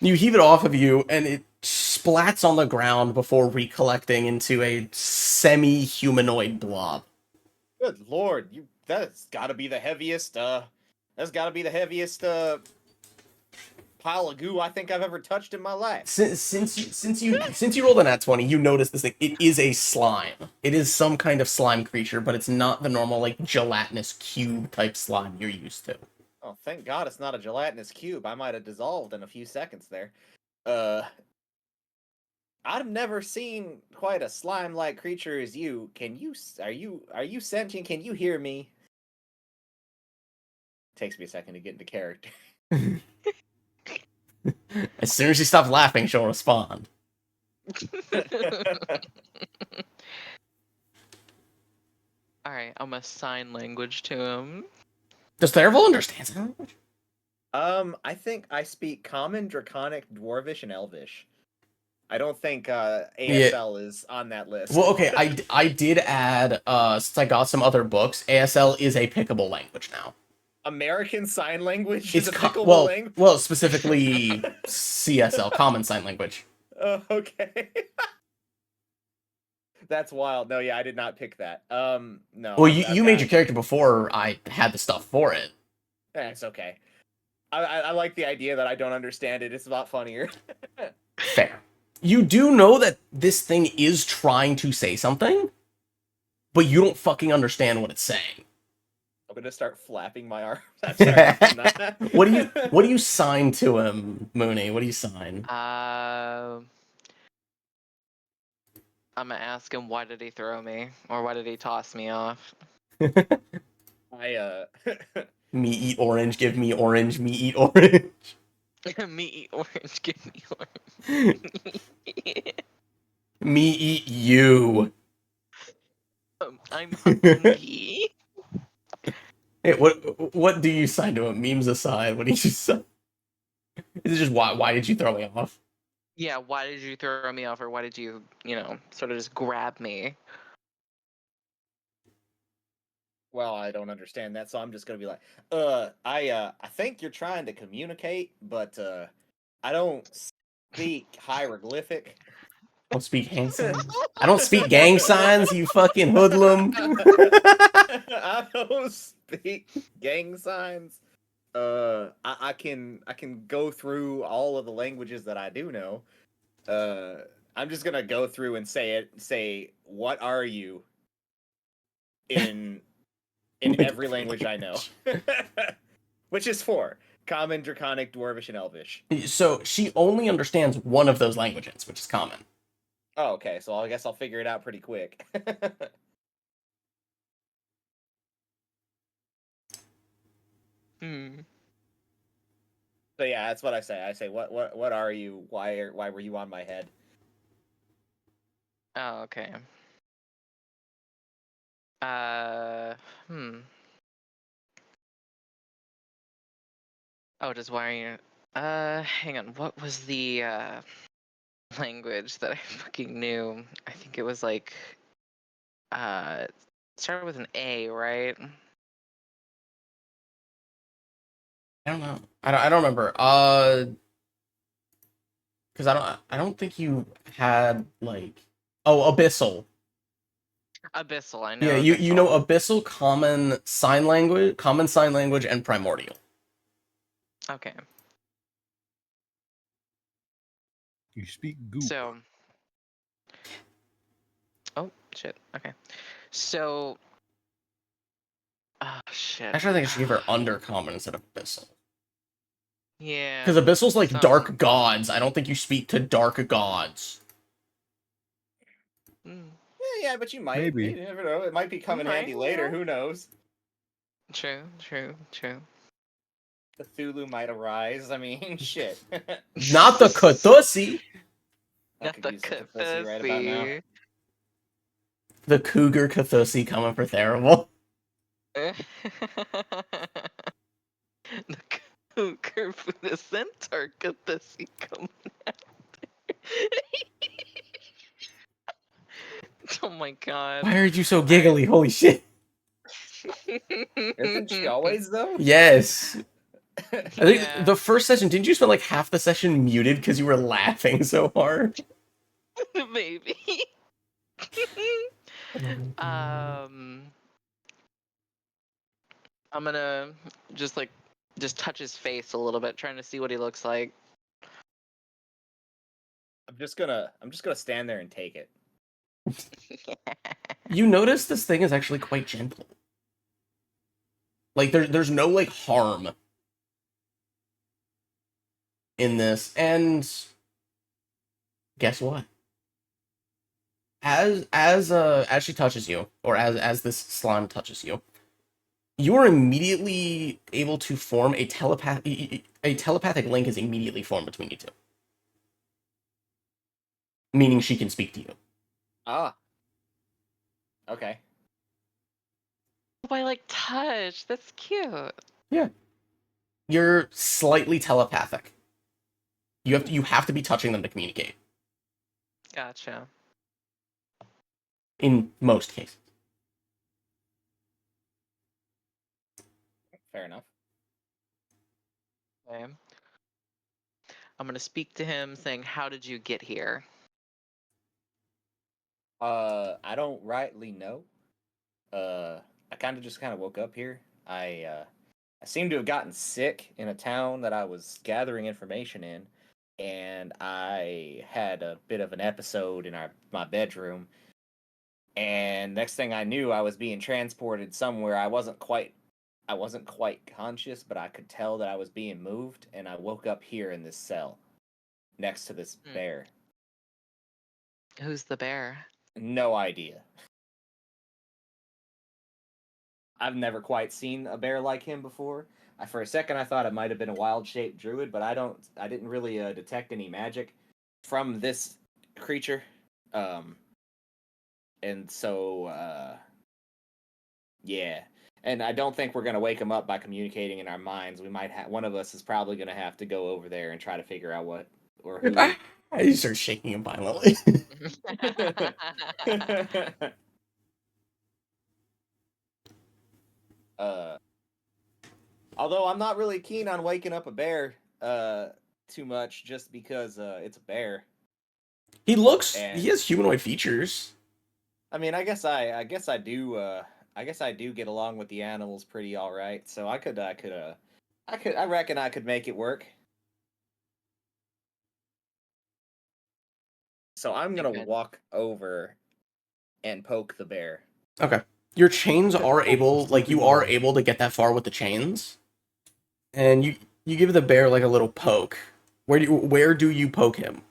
You heave it off of you, and it splats on the ground before recollecting into a semi-humanoid blob. Good lord, that's gotta be the heaviest. That's gotta be the heaviest pile of goo I think I've ever touched in my life. Since you rolled a nat 20, you notice this thing. It is a slime. It is some kind of slime creature, but it's not the normal like gelatinous cube type slime you're used to. Oh, thank God it's not a gelatinous cube. I might have dissolved in a few seconds there. I've never seen quite a slime-like creature as you. Are you sentient? Can you hear me? Takes me a second to get into character. As soon as you stop laughing, she'll respond. Alright, I'm gonna sign language to him. Does Theravel understand sign language? I think I speak Common, Draconic, Dwarvish, and Elvish. I don't think ASL is on that list. Well, okay, I did add, since I got some other books, ASL is a pickable language now. American Sign Language It's is a pickable language? well, specifically CSL, Common Sign Language. Okay. That's wild. No, yeah, I did not pick that. No. Well, you made your character before I had the stuff for it. It's okay. I like the idea that I don't understand it. It's a lot funnier. Fair. You do know that this thing is trying to say something, but you don't fucking understand what it's saying. I'm gonna start flapping my arms. I'm sorry. What do you sign to him, Mooney? What do you sign? I'm gonna ask him why did he throw me? Or why did he toss me off? Me eat orange, give me orange, me eat orange. Me eat orange, give me orange. Me eat you. I'm hungry. Hey, what do you sign to him? Memes aside, what do you sign? Is it just why did you throw me off? Yeah, why did you throw me off, or why did you, sort of just grab me? Well, I don't understand that, so I'm just gonna be like, I think you're trying to communicate, but I don't speak hieroglyphic. I don't speak hand signs. I don't speak gang signs, you fucking hoodlum. I don't speak gang signs. I can go through all of the languages that I do know. I'm just gonna go through and say what are you in every language I know. Which is four: Common, Draconic, Dwarvish, and Elvish. So she only understands one of those languages, which is common. Oh, okay, so I guess I'll figure it out pretty quick. Hmm. So yeah, that's what I say. I say, what are you? Why were you on my head? Oh, okay. Uh, hmm. Oh, just why are you? Hang on. What was the language that I fucking knew? I think it was like it started with an A, right? I don't know. I don't remember. Because I don't think you had like abyssal. Abyssal. I Yeah, know you know abyssal. abyssal, common sign language, and primordial. Okay. You speak goop. So. Oh shit. Okay. So. Oh shit. Actually, I think I should give her undercommon instead of abyssal. Yeah. Because abyssal's like Some. dark gods. I don't think you speak to dark gods. Mm, Yeah, but you might. Maybe. You never know. It might be coming handy later. Who knows? true. True. True. Cthulhu might arise. I mean, shit. Not the Cthulhu. I Not could the use some Cthulhu right about now. Cthulhu. The cougar Cthulhu coming for terrible. The cougar for the centaur Cthulhu coming out. Oh my god. Why are you so Alright. giggly? Holy shit. Isn't she always though? Yes. I think Yeah. the first session, didn't you spend like half the session muted because you were laughing so hard? Maybe. um I'm gonna just touch his face a little bit, trying to see what he looks like. I'm just gonna stand there and take it. You notice this thing is actually quite gentle. Like there's no like harm in this, and guess what? As she touches you, or as this slime touches you, you are immediately able to form a telepathic link is immediately formed between you two. Meaning she can speak to you. Ah. Okay. By like touch. That's cute. Yeah. You're slightly telepathic. You have to be touching them to communicate. Gotcha. In most cases. Fair enough. Okay. I'm gonna speak to him saying, "How did you get here?" I don't rightly know. I just kind of woke up here. I seem to have gotten sick in a town that I was gathering information in, and I had a bit of an episode in my bedroom. And next thing I knew, I was being transported somewhere. I wasn't quite conscious, but I could tell that I was being moved, and I woke up here in this cell next to this Hmm. bear. Who's the bear? No idea. I've never quite seen a bear like him before. For a second, I thought it might have been a wild-shaped druid, but I didn't really detect any magic from this creature. Um, and so, yeah. And I don't think we're gonna wake him up by communicating in our minds. We might have one of us is probably gonna have to go over there and try to figure out what or who. I start shaking him violently. uh, Although I'm not really keen on waking up a bear too much, just because it's a bear. He And has humanoid features. I mean, I guess I do get along with the animals pretty all right. So I reckon I could make it work. So I'm You gonna could. walk over and poke the bear. Okay. Your chains Okay, are able, like, sleeping you are bear. able to get that far with the chains. And you give the bear, like, a little poke. Where do you poke him?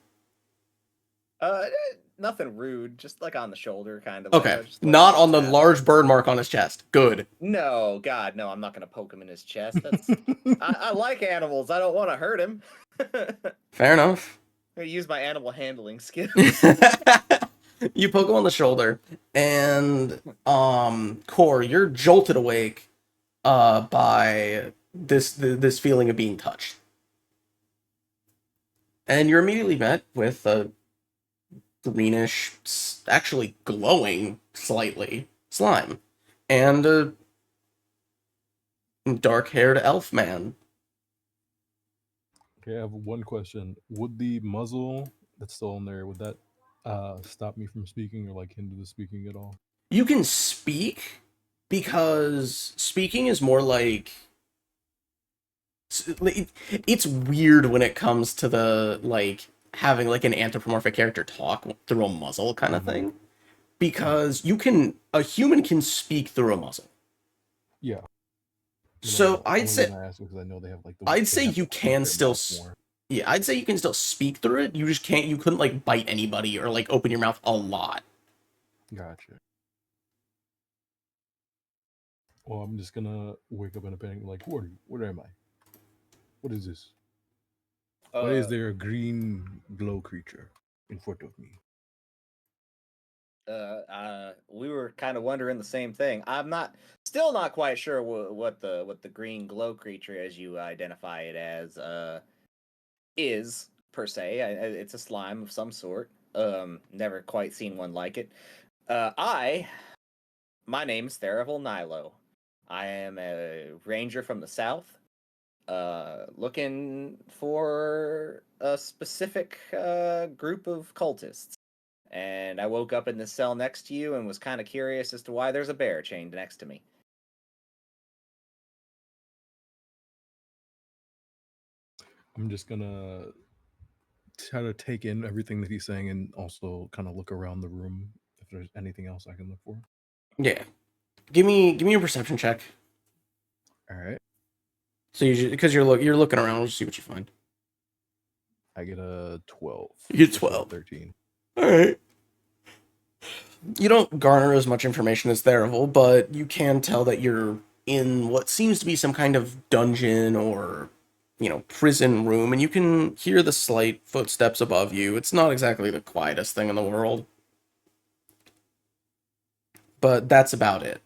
Nothing rude, just like on the shoulder, kind of Okay. just like a Not little on the tap. large bird mark on his chest. Good. No, God, no, I'm not gonna poke him in his chest. I like animals. I don't want to hurt him. Fair enough. I use my animal handling skills. You poke him on the shoulder, and Core, you're jolted awake by this feeling of being touched. And you're immediately met with a greenish, actually glowing slightly slime, and a dark-haired elf man. Okay, I have one question. Would the muzzle that's still in there, would that stop me from speaking or like hinder the speaking at all? You can speak because speaking is more like it's weird when it comes to the like having like an anthropomorphic character talk through a muzzle kind of thing because a human can speak through a muzzle. Yeah. So Only reason I ask is because I know they have like I'd they say have you to cover can their still mouth more. yeah, I'd say you can still speak through it. You couldn't like bite anybody or like open your mouth a lot. Gotcha. Well, I'm just gonna wake up in a panic, like, who are you? Where am I? What is this? Why is there a green glow creature in front of me? We were kind of wondering the same thing. Still not quite sure what the green glow creature, as you identify it as, is per se. It's a slime of some sort. Never quite seen one like it. My name is Theravel Nilo. I am a ranger from the south. Looking for a specific group of cultists. And I woke up in the cell next to you and was kind of curious as to why there's a bear chained next to me. I'm just gonna try to take in everything that he's saying and also kind of look around the room if there's anything else I can look for. Yeah. Give me a perception check. All right. So because you're looking around, we'll just see what you find. I get a 12. You get Just rolled 12. 13. All right. You don't garner as much information as Theravel, but you can tell that you're in what seems to be some kind of dungeon or, prison room, and you can hear the slight footsteps above you. It's not exactly the quietest thing in the world, but that's about it.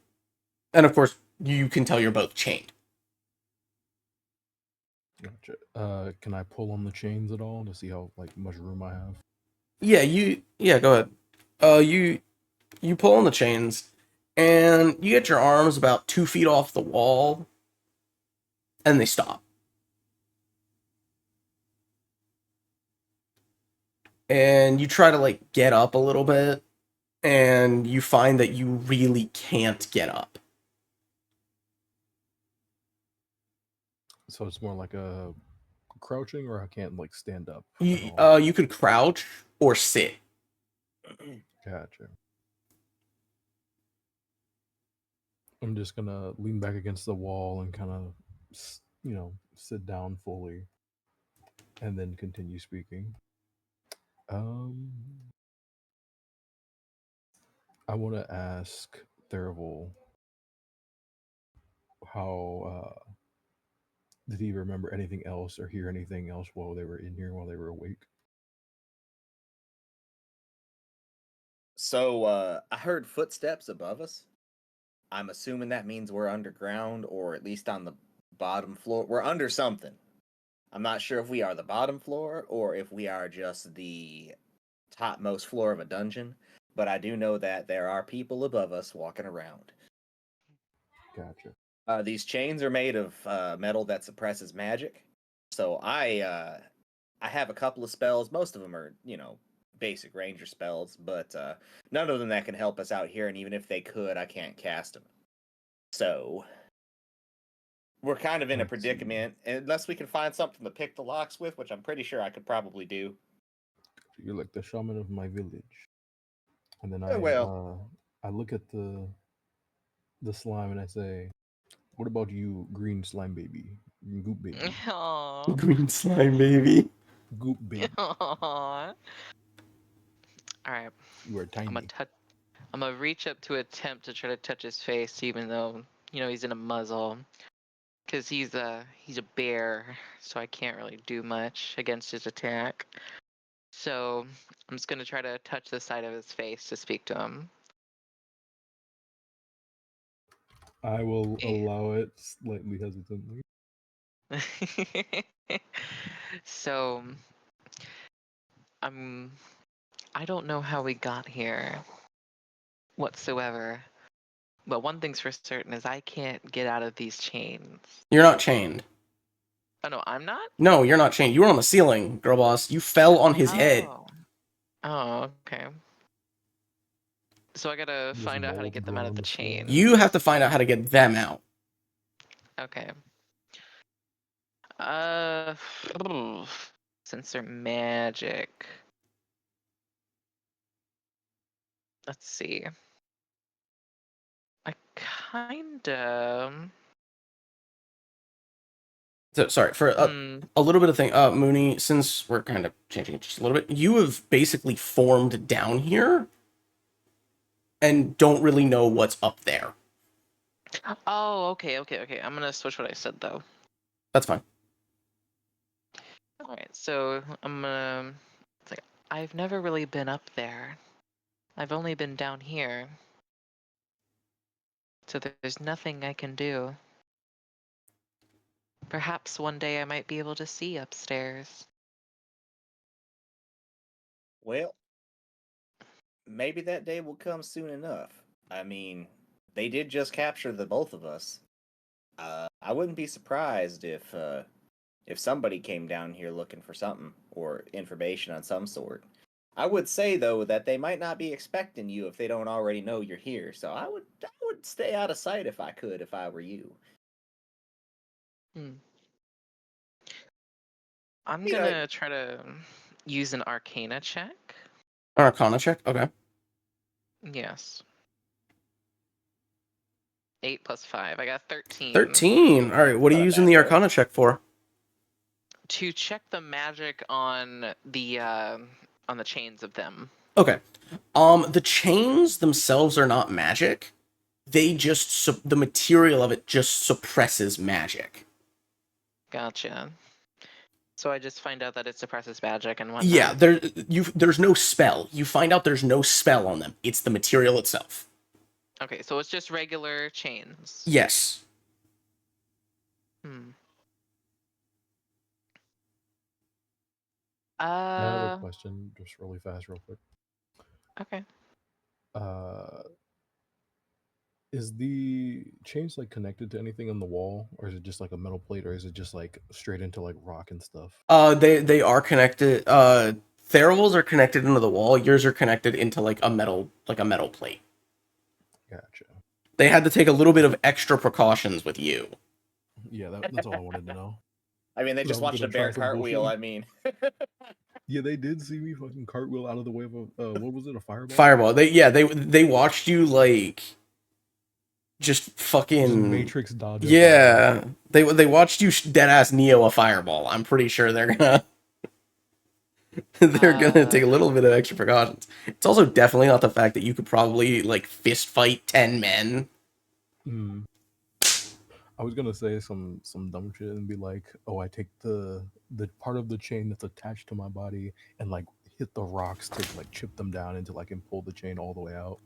And of course, you can tell you're both chained. Gotcha. Can I pull on the chains at all to see how like much room I have? Yeah, go ahead. You pull on the chains, and you get your arms about 2 feet off the wall, and they stop. And you try to like get up a little bit, and you find that you really can't get up. So it's more like a crouching, or I can't like stand up at You all. you could crouch or sit. Gotcha. I'm just gonna lean back against the wall and kind of, sit down fully, and then continue speaking. Um, I want to ask Theravel, how did he remember anything else or hear anything else while they were in here, while they were awake? So I heard footsteps above us. I'm assuming that means we're underground or at least on the bottom floor. We're under something. I'm not sure if we are the bottom floor or if we are just the topmost floor of a dungeon, but I do know that there are people above us walking around. Gotcha. These chains are made of metal that suppresses magic. So I have a couple of spells. Most of them are, basic ranger spells, but none of them that can help us out here. And even if they could, I can't cast them. So we're kind of in a I see. predicament unless we can find something to pick the locks with, which I'm pretty sure I could probably do. You're like the shaman of my village. And then Well, I look at the slime and I say, "What about you, green slime baby, goop baby, Aw. Green slime baby. goop baby? Aw. All right. You are I'm gonna tiny." touch. I'm gonna reach up to attempt to try to touch his face, even though he's in a muzzle, because he's a bear, so I can't really do much against his attack. So I'm just gonna try to touch the side of his face to speak to him. I will Eh. allow it slightly hesitantly. So I don't know how we got here whatsoever. But one thing's for certain is I can't get out of these chains. You're not chained. Oh no, I'm not? No, you're not chained. You were on the ceiling, girl boss. You fell on his head. Oh. Oh, okay. So I gotta Just find out how to mold get them grown out of on the the ceiling. You have to find out how to get them out. Okay. Since they're magic. Let's see. I kinda. So, sorry, for a little bit of thing, Mooney, since we're kind of changing it just a little bit, you have basically formed down here and don't really know what's up there. Oh, okay. I'm gonna switch what I said though. That's fine. Alright, so I'm gonna. It's like, I've never really been up there. I've only been down here. So there's nothing I can do. Perhaps one day I might be able to see upstairs. well, maybe that day will come soon enough. I mean, they did just capture the both of us. I wouldn't be surprised if somebody came down here looking for something or information on some sort. I would say though that they might not be expecting you if they don't already know you're here. So I would stay out of sight if I could, if I were you. I'm You know, gonna try to use an Arcana check. Arcana check? Okay. Yes. 8 plus 5. I got 13. 13. All right, what are you Not a using bad the roll. Arcana check for? To check the magic on the chains of them. Okay. The chains themselves are not magic. They just the material of it just suppresses magic. Gotcha. So I just find out that it suppresses magic and whatnot. Yeah, there's no spell. You find out there's no spell on them. It's the material itself. Okay, so it's just regular chains. Yes. I have a question, just really fast, real quick. Okay. Is the chains like connected to anything on the wall, or is it just like a metal plate, or is it just like straight into like rock and stuff? They are connected. Theravals are connected into the wall. Yours are connected into like a metal plate. Gotcha. They had to take a little bit of extra precautions with you. Yeah, that's all I wanted to know. I mean, they just I'm watched a gonna try bear some cartwheel. bullshit. I mean, Yeah, they did see me fucking cartwheel out of the way of a what was it, a fireball? Fireball. They watched you like just fucking Just Matrix dodge. Yeah, they watched you dead ass Neo a fireball. I'm pretty sure they're gonna they're gonna take a little bit of extra precautions. It's also definitely not the fact that you could probably like fist fight 10 men. I was gonna say some dumb shit and be like, oh, I take the part of the chain that's attached to my body and like hit the rocks to like chip them down until I can pull the chain all the way out.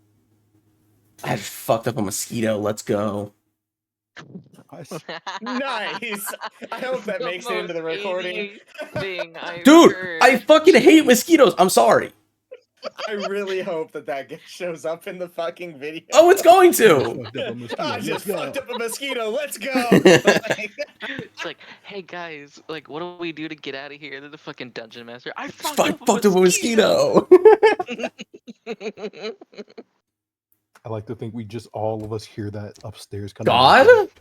I just fucked up a mosquito. Let's go. Nice. I hope that The makes it into the most recording. ADA thing I've Dude, heard. I fucking hate mosquitoes. I'm sorry. I really hope that shows up in the fucking video. Oh, it's going I to. fucked up a mosquito. I Let's just go. fucked up a mosquito. Let's go. It's like, hey guys, like, what do we do to get out of here? They're the fucking dungeon master. I fucked Fuck, up a fucked up a mosquito. mosquito. I like to think we just all of us hear that upstairs kind God? of.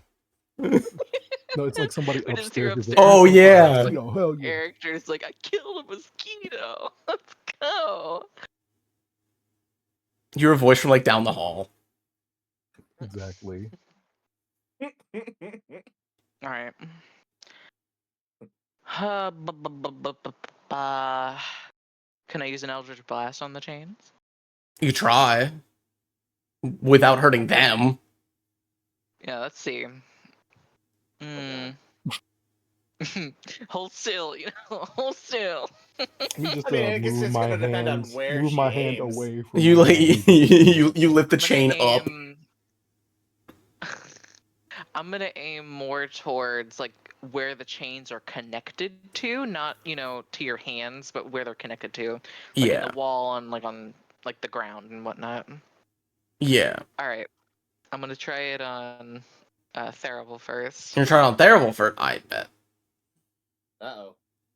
No, it's like somebody We just hear upstairs. is upstairs. like, Oh, "Oh, fuck, yeah. mosquito, hell yeah." Character's like, I killed a mosquito. Let's go. You're a voice from like down the hall. Exactly. All right. Can I use an Eldritch Blast on the chains? You try. Without hurting them. Yeah, let's see. Hold still, hold still. Let me just I mean, I guess move it's my gonna depend on hands, where move she my hand aims. away from. You where like my hand you lift the I'm gonna chain up. I'm gonna aim more towards like where the chains are connected to, not to your hands, but where they're connected to, like in Yeah. the wall and like on like the ground and whatnot. Yeah. All right, I'm gonna try it on Therival first. You're trying on Therival for I bet. Uh-oh.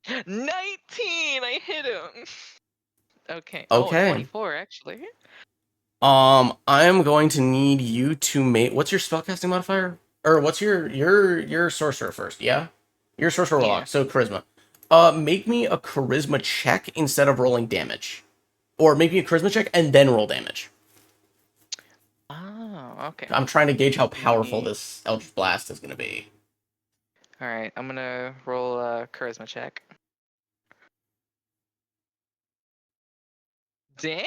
19, I hit him. Okay. Okay. Oh, 24 actually. I am going to need you to make. What's your spellcasting modifier? Or what's your sorcerer first? Yeah, your sorcerer warlock. Yeah. So charisma. Make me a charisma check instead of rolling damage, or make me a charisma check and then roll damage. Oh, okay. I'm trying to gauge how powerful this Eldritch Blast is going to be. All right, I'm gonna roll a charisma check.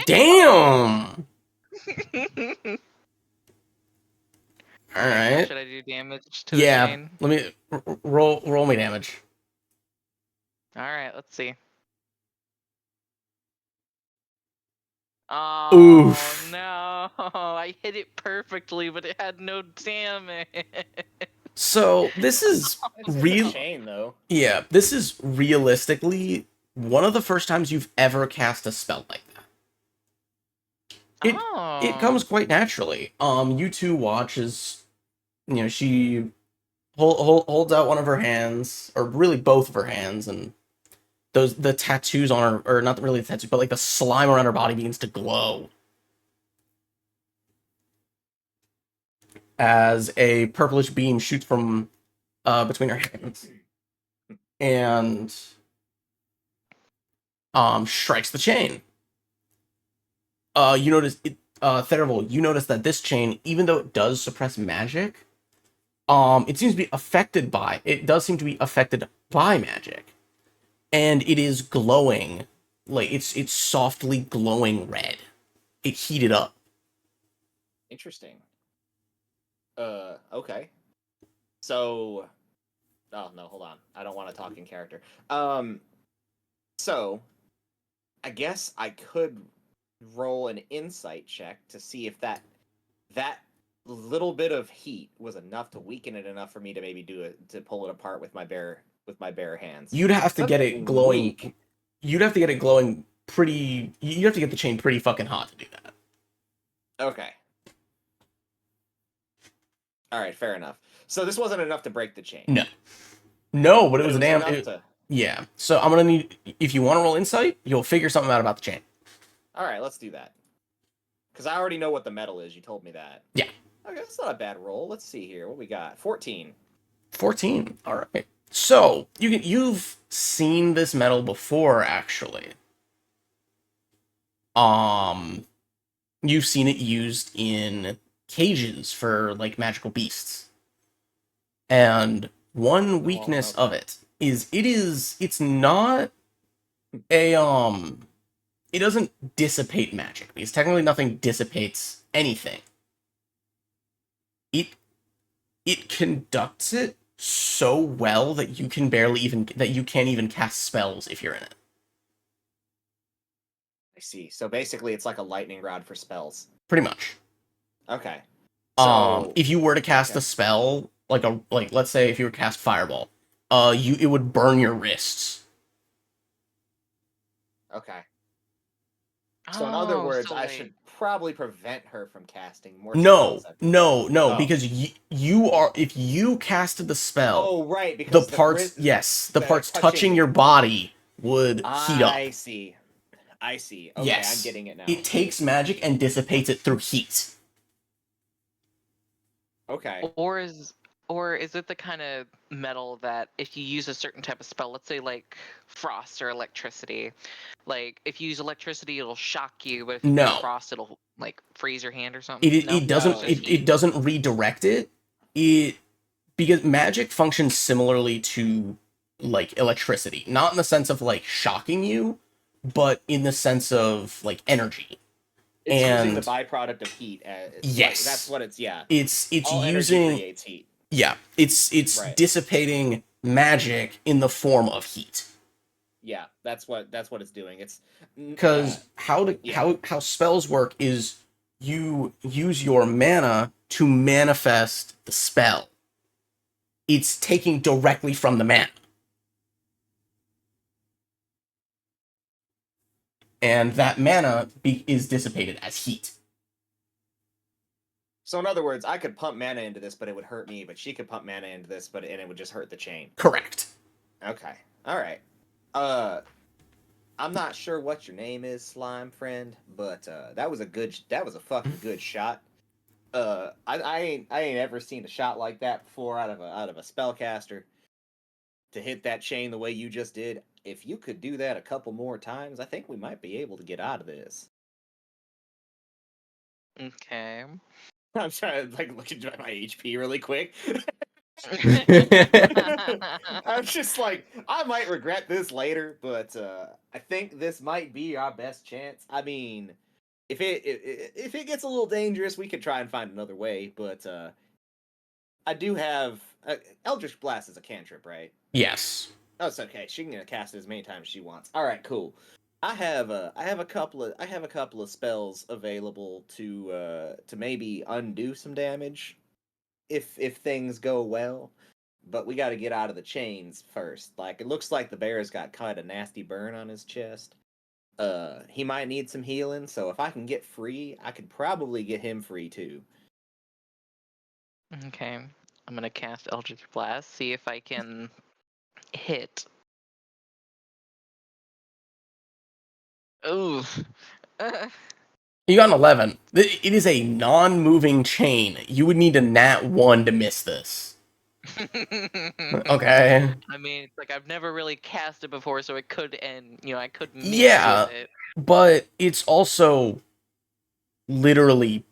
Damn. All right. Should I do damage to the Yeah. chain? Let me roll me damage. All right, let's see. Oh Oof. no! I hit it perfectly, but it had no damage. So this is It's a real. chain, though. Yeah, this is realistically one of the first times you've ever cast a spell like that. It comes quite naturally. You two watch as she holds out one of her hands, or really both of her hands, and the tattoos on her, or not really the tattoos, but like the slime around her body begins to glow as a purplish beam shoots from between her hands and strikes the chain. You notice it, Therival, you notice that this chain, even though it does suppress magic, it seems to be affected by. It does seem to be affected by magic, and it is glowing, like it's softly glowing red. It heated up. Interesting. Okay. So, oh no, hold on. I don't want to talk in character. So, I guess I could roll an insight check to see if that little bit of heat was enough to weaken it enough for me to maybe to pull it apart with my bare hands. You'd have to get it Something glowing. weak. You'd have to get it glowing pretty. You'd have to get the chain pretty fucking hot to do that. Okay. All right, fair enough. So this wasn't enough to break the chain. No, but it was a damn. enough to... Yeah. So I'm gonna need. If you want to roll insight, you'll figure something out about the chain. All right, let's do that. Because I already know what the metal is. You told me that. Yeah. Okay, that's not a bad roll. Let's see here. What we got? 14. 14. All right. So you've seen this metal before, actually. You've seen it used in cages for like magical beasts. And one weakness of it is it's not a it doesn't dissipate magic, because technically nothing dissipates anything. it conducts it so well that you can't even cast spells if you're in it. I see. So basically, it's like a lightning rod for spells. Pretty much. Okay. So If you were to cast okay. a spell, like let's say if you were to cast Fireball, it would burn your wrists. Okay. So in other words, so I like, should probably prevent her from casting more No, spells. no, no, Oh. because you are if you casted the spell, Oh, right, the because parts the the parts touching your body would heat up. I see. I see. Okay, I'm Yes. getting it now. It takes magic and dissipates it through heat. Okay. or is it the kind of metal that if you use a certain type of spell, let's say like frost or electricity, like if you use electricity it'll shock you, but if you use No. frost it'll like freeze your hand or something? It doesn't No. it doesn't redirect it. It because magic functions similarly to like electricity, not in the sense of like shocking you, but in the sense of like energy. It's using the And byproduct of heat. yes, That's what it's. Yeah. it's All energy using creates heat. yeah, it's Right. dissipating magic in the form of heat. Yeah, that's what it's doing. It's Because how spells work is you use your mana to manifest the spell. It's taking directly from the mana. And that mana is dissipated as heat. So in other words, I could pump mana into this, but it would hurt me. But she could pump mana into this, and it would just hurt the chain. Correct. Okay. All right. I'm not sure what your name is, slime friend, but that was a fucking good shot. I ain't ever seen a shot like that before out of a spellcaster to hit that chain the way you just did. If you could do that a couple more times, I think we might be able to get out of this. Okay. I'm trying to like look at my HP really quick. I'm just like, I might regret this later, but I think this might be our best chance. I mean, if it gets a little dangerous, we could try and find another way. But I do have Eldritch Blast is a cantrip, right? Yes. Oh, it's okay. She can cast it as many times as she wants. All right, cool. I have a couple of spells available to maybe undo some damage if things go well. But we got to get out of the chains first. Like, it looks like the bear's got kind of nasty burn on his chest. He might need some healing, so if I can get free, I could probably get him free too. Okay. I'm gonna cast Eldritch Blast, see if I can hit. Ooh. You got an 11. It is a non-moving chain. You would need a nat 1 to miss this. Okay. I mean, it's like I've never really cast it before, so it could end. I could miss Yeah, with it. but it's also literally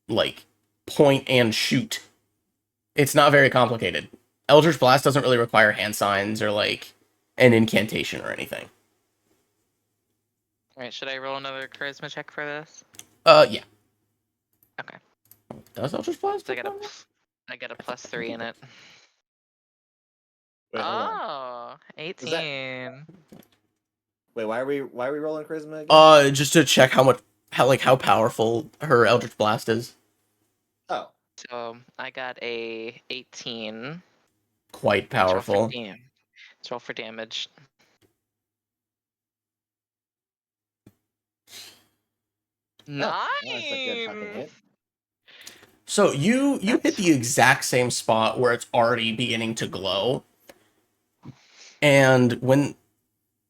like point and shoot. It's not very complicated. Eldritch Blast doesn't really require hand signs or like an incantation or anything. Alright, should I roll another charisma check for this? Yeah. Okay. Does Eldritch Blast? So I got a +3 in it. Wait, hold on. Oh, 18. Wait, why are we rolling charisma again? Just to check how powerful her Eldritch Blast is. Oh. So I got a 18. Quite powerful. Let's roll for damage. Oh, that's a good fucking 9. hit. So you hit the exact same spot where it's already beginning to glow, and when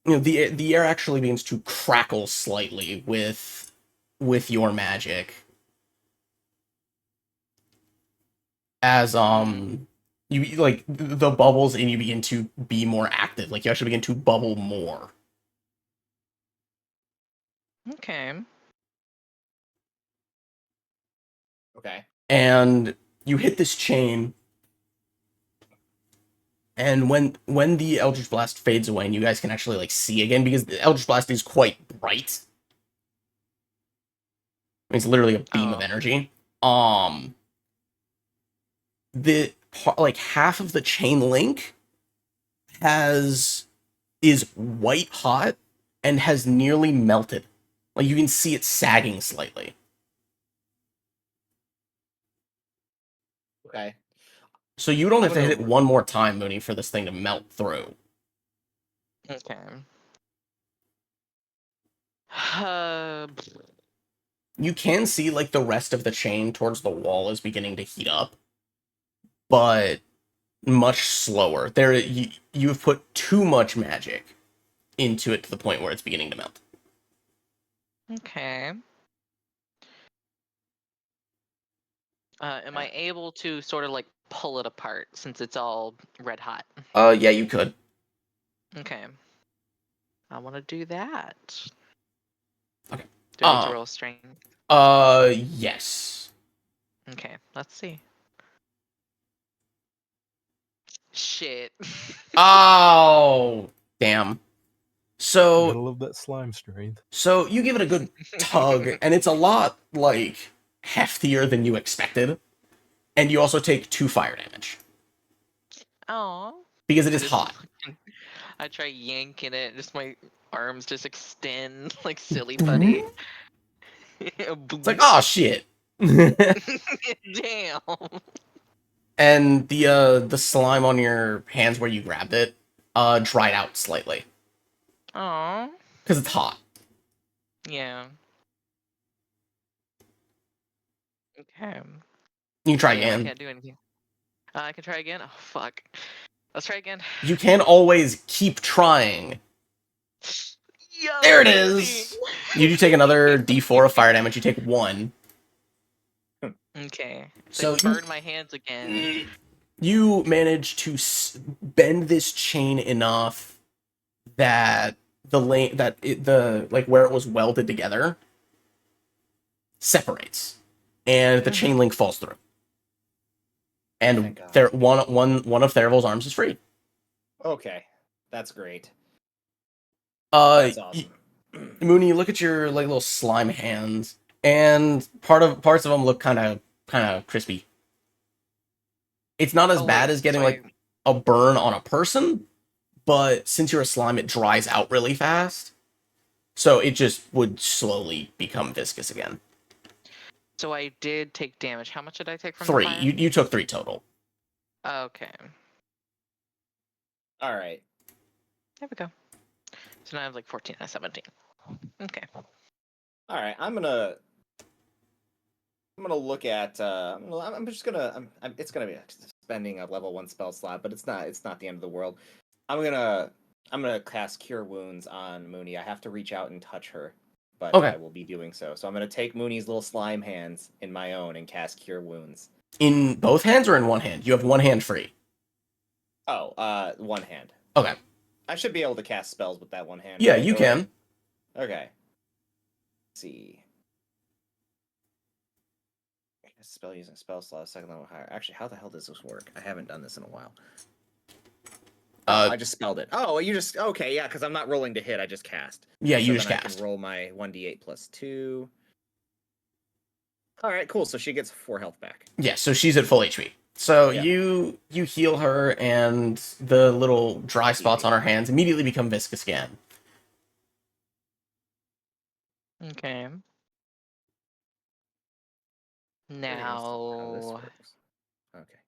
the air actually begins to crackle slightly with your magic, as you like the bubbles and you begin to be more active, like you actually begin to bubble more. Okay. Okay. And you hit this chain, and when the Eldritch Blast fades away and you guys can actually like see again, because the Eldritch Blast is quite bright. I mean, it's literally a beam of energy. The like half of the chain link is white hot and has nearly melted. Like you can see it sagging slightly. Okay. So you don't I'm have to hit gonna it one more time, Mooney, for this thing to melt through. Okay. Uh, You can see like the rest of the chain towards the wall is beginning to heat up, but much slower. You've put too much magic into it to the point where it's beginning to melt. okay. Am I able to sort of like pull it apart since it's all red hot? Yeah, you could. Okay. I want to do that. Okay. Do I need to roll strength? Yes. Okay, let's see. Shit. Oh, damn. Gotta So, love that slime strength. so you give it a good tug, and it's a lot, like, heftier than you expected. And you also take 2 fire damage. Oh. Because it I is just hot. I try yanking it, just my arms just extend like silly putty. It's like, oh shit. Damn. And the slime on your hands where you grabbed it, dried out slightly. Aw. Because it's hot. Yeah. Okay. You can try Damn, I again. can't do anything. I can try again? Oh, fuck. Let's try again. You can always keep trying. Yo, There it baby! is! You do take another d4 of fire damage. You take 1. Okay. So So burn my hands again. you manage to bend this chain enough that the like where it was welded together separates, and the chain link falls through. And Thank God. one of Theravol's arms is free. Okay, that's great. Uh, That's awesome. Mooney, look at your like little slime hands, and parts of them look kind of crispy. It's not as Oh, bad wait, as getting so like a burn on a person, but since you're a slime, it dries out really fast. So it just would slowly become viscous again. So I did take damage. How much did I take from 3. the fire? You took 3 total. Okay. All right. There we go. So now I have like 14 and 17. Okay. All right. I'm gonna look at. I'm just gonna. It's gonna be spending a level 1 spell slot, but it's not. It's not the end of the world. I'm gonna cast Cure Wounds on Mooney. I have to reach out and touch her, but Okay. I will be doing so. So I'm gonna take Mooney's little slime hands in my own and cast Cure Wounds. In both hands or in one hand? You have one hand free. Oh, one hand. Okay. I should be able to cast spells with that one hand. Yeah, right? you Or- can. Okay. Let's see. Spell using spell slot, second level higher. Actually, how the hell does this work? I haven't done this in a while. I just spelled it. Oh, you just okay, yeah, because I'm not rolling to hit. I just cast. Yeah, you So just then I cast. can roll my 1d8 plus 2. All right, cool. So she gets 4 health back. Yeah, so she's at full HP. So Yeah. you heal her, and the little dry spots on her hands immediately become viscous again. Okay. Curious how this Now. works. Okay.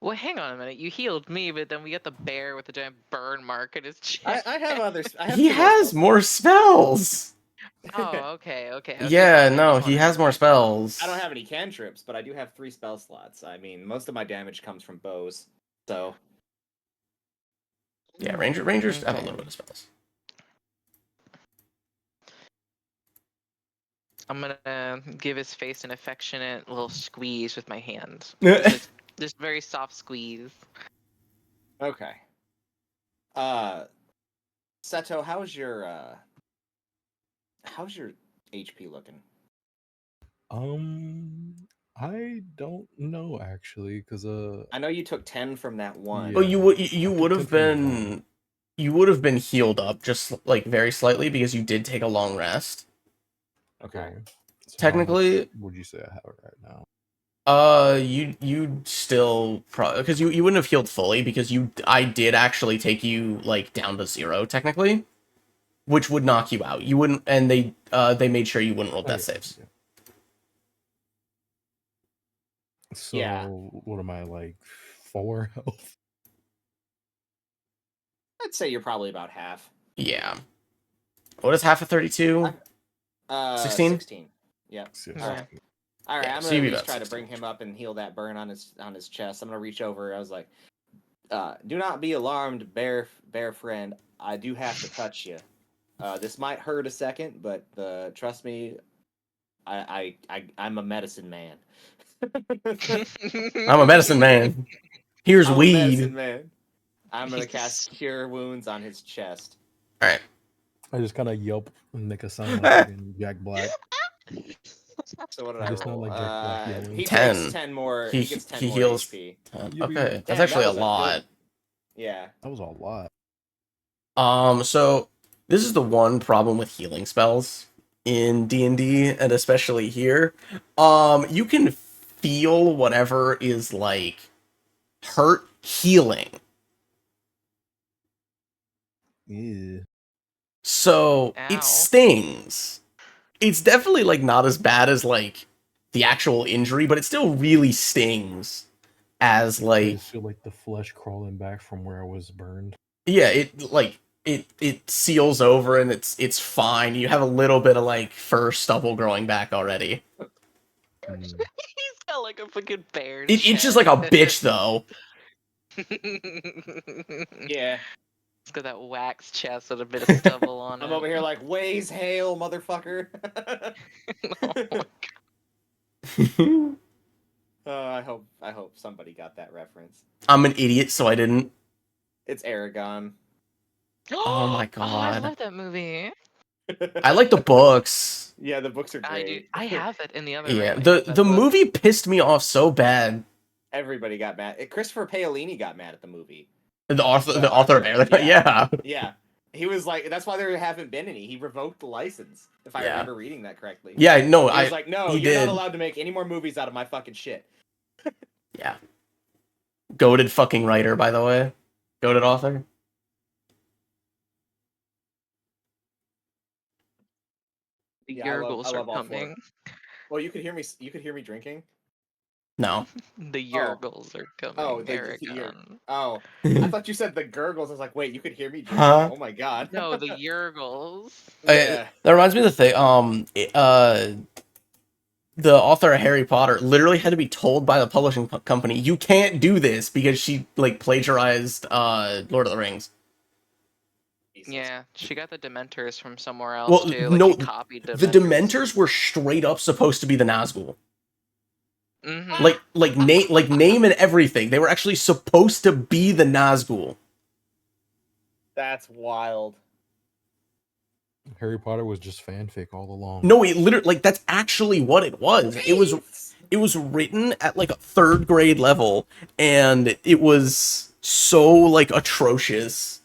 Well, hang on a minute. You healed me, but then we got the bear with the giant burn mark in his chest. I have others. I have He 2 has spells. more spells. Oh, okay. Yeah, fine. I no, just he wanted has to more check. spells. I don't have any cantrips, but I do have 3 spell slots. I mean, most of my damage comes from bows. So Yeah, rangers have a Okay. little bit of spells. I'm gonna give his face an affectionate little squeeze with my hand. Just very soft squeeze. okay. Seto, how's your HP looking? I don't know actually, cause I know you took 10 from that one. Oh, Yeah. you I would took have 10 from the been one. you would have been healed up just like very slightly because you did take a long rest. Okay. So Technically- how much would you say I have it right now? You still because you wouldn't have healed fully because I did actually take you like down to 0 technically, which would knock you out. You wouldn't, and they made sure you wouldn't roll Oh, death yeah, saves. yeah. So Yeah. what am I, like 4 health? I'd say you're probably about half. Yeah. What is half of 32? 16? 16. Yep. Yes. All right. All right. Yeah, I'm so gonna you'd at be least about try to 16. bring him up and heal that burn on his chest. I'm gonna reach over. I was like, "Do not be alarmed, bear friend. I do have to touch you. This might hurt a second, but trust me, I'm a medicine man. I'm a medicine man. Here's I'm a medicine weed. man. I'm gonna cast Cure Wounds on his chest. All right. I just kind of yelp and make a sound like fucking Jack Black. So what did I I just sound roll? like Jack Black yelling. He 10. takes 10 more. He gets 10 He more heals. HP. 10. Yippee. Okay, that's Damn, actually that a was lot. good- Yeah. That was a lot. So this is the one problem with healing spells in D&D, and especially here. You can feel whatever is like hurt healing. Yeah. So Ow. it stings. It's definitely like not as bad as like the actual injury, but it still really stings as I like just feel like the flesh crawling back from where I was burned. yeah, it seals over and it's fine. You have a little bit of like fur stubble growing back already. Mm. He's got like a fucking bear. It's just like a bitch though. Yeah. It's got that wax chest with a bit of stubble on it. I'm over here like, ways hail, motherfucker. Oh my I hope somebody got that reference. I'm an idiot, so I didn't. It's Aragon. Oh my I god. love that movie. I like the books. Yeah, the books are I great. do. I have it in the other Yeah, room. I the have that the book. movie pissed me off so bad. Everybody got mad. Christopher Paolini got mad at the movie. The author The of Arthur, Air. yeah. Yeah. Yeah. He was like, that's why there haven't been any. He revoked the license, if I Yeah. remember reading that correctly. Yeah, no, He was like, no, he you're not did. allowed to make any more movies out of my fucking shit. Yeah. Goated fucking writer, by the way. Goated author. The Yeah, I Yurgles love are all four. coming. Well, you could hear me drinking. No. The Yurgles are coming. Oh, Aragon. Oh, I thought you said the gurgles. I was like, wait, you could hear me drinking? Huh? Oh my god. No, the Yurgles. Yeah. That reminds me of the thing. The author of Harry Potter literally had to be told by the publishing company, "You can't do this," because she like plagiarized Lord of the Rings. Jesus. Yeah, she got the Dementors from somewhere else Well, too. Like no, she copied the Dementors were straight up supposed to be the Nazgul. Mm-hmm. Like name and everything. They were actually supposed to be the Nazgul. That's wild. Harry Potter was just fanfic all along. No, it literally like that's actually what it was. It was written at like a 3rd grade level, and it was so like atrocious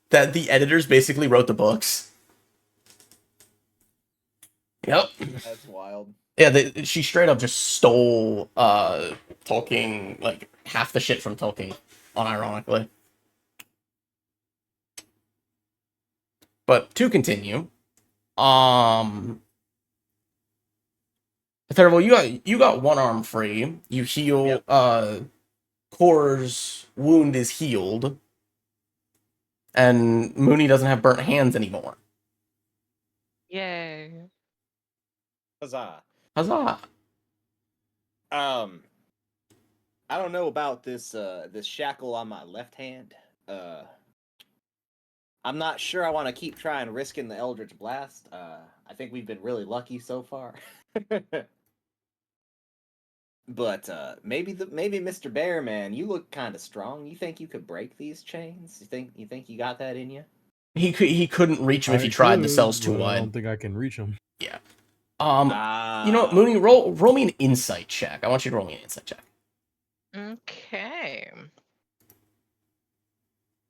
that the editors basically wrote the books. Yep. That's wild. Yeah, she straight up just stole Tolkien, like half the shit from Tolkien, unironically. But to continue, Therival, you got one arm free. You heal. Yep. Kor's wound is healed, and Mooney doesn't have burnt hands anymore. Yay. Huzzah. Huzzah! I don't know about this this shackle on my left hand. I'm not sure I want to keep trying risking the Eldritch Blast. I think we've been really lucky so far. But maybe Mr. Bear Man, you look kind of strong. You think you could break these chains? You think you got that in you? He couldn't reach him if he tried. The cell's too but I wide. don't think I can reach him. Yeah. You know what, Mooney, roll me an insight check. I want you to roll me an insight check. Okay.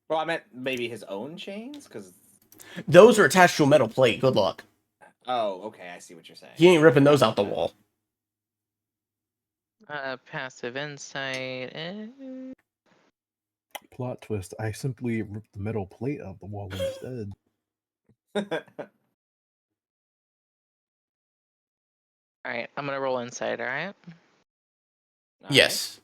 Well, I meant maybe his own chains, because. Those are attached to a metal plate. Good luck. Oh, okay, I see what you're saying. He ain't ripping those out the wall. Passive insight. Plot twist: I simply ripped the metal plate out of the wall instead. All right, I'm gonna roll insight. All right. Alright. Yes.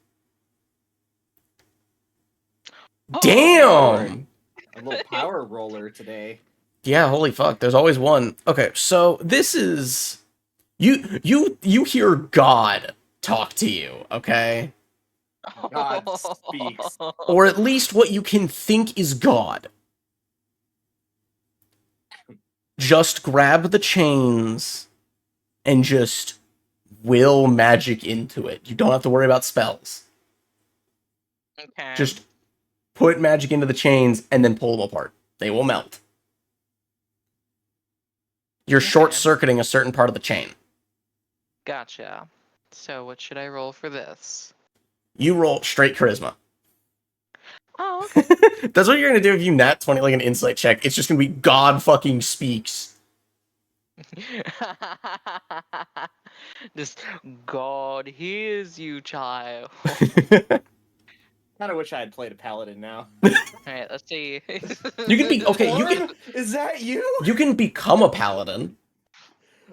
Oh! Damn! A little power roller today. Yeah, holy fuck. There's always one. Okay, so this is you hear God talk to you, okay? God speaks. Or at least what you can think is God. Just grab the chains and just will magic into it. You don't have to worry about spells. Okay. Just put magic into the chains and then pull them apart. They will melt. You're Okay. short-circuiting a certain part of the chain. Gotcha. So what should I roll for this? You roll straight charisma. Oh, okay. That's what you're gonna do if you nat 20 like an insight check. It's just gonna be God fucking speaks. Just God hears you, child. Kind of wish I had played a paladin now. All right, let's see. You can be okay. You Warren, can is that you? you can become a paladin.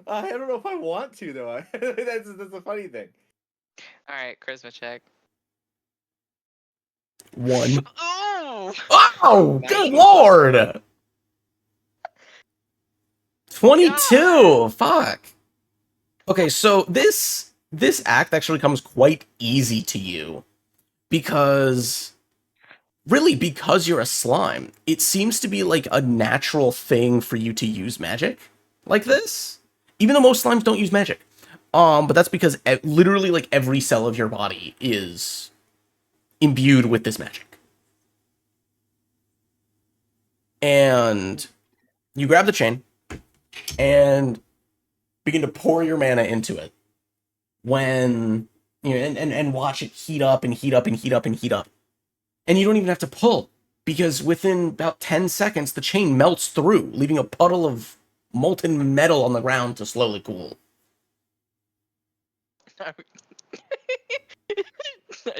I don't know if I want to though. That's a funny thing. All right, charisma check. 1. Oh! Oh, good Nice. lord! 22. Fuck. Okay, so this act actually comes quite easy to you because because you're a slime, it seems to be like a natural thing for you to use magic like this. Even though most slimes don't use magic. But that's because literally like every cell of your body is imbued with this magic. And you grab the chain and begin to pour your mana into it. When you know, and watch it heat up and heat up and heat up and heat up. And you don't even have to pull, because within about 10 seconds, the chain melts through, leaving a puddle of molten metal on the ground to slowly cool. I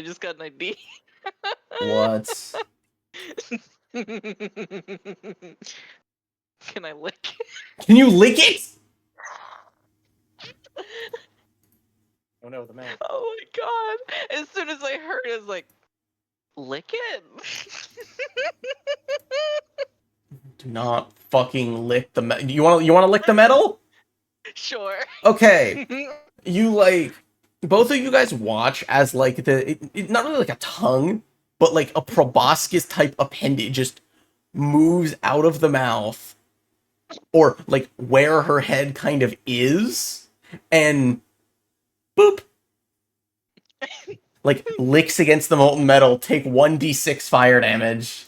just got an idea. What? Can I lick it? Can you lick it? Oh no, the man. Oh my god! As soon as I heard it, I was like, lick it? Do not fucking lick the metal. You want to lick the metal? Sure. Okay. You like both of you guys watch as like not really like a tongue, but like a proboscis type appendage just moves out of the mouth, or like where her head kind of is, and boop, like licks against the molten metal. Take 1d6 fire damage.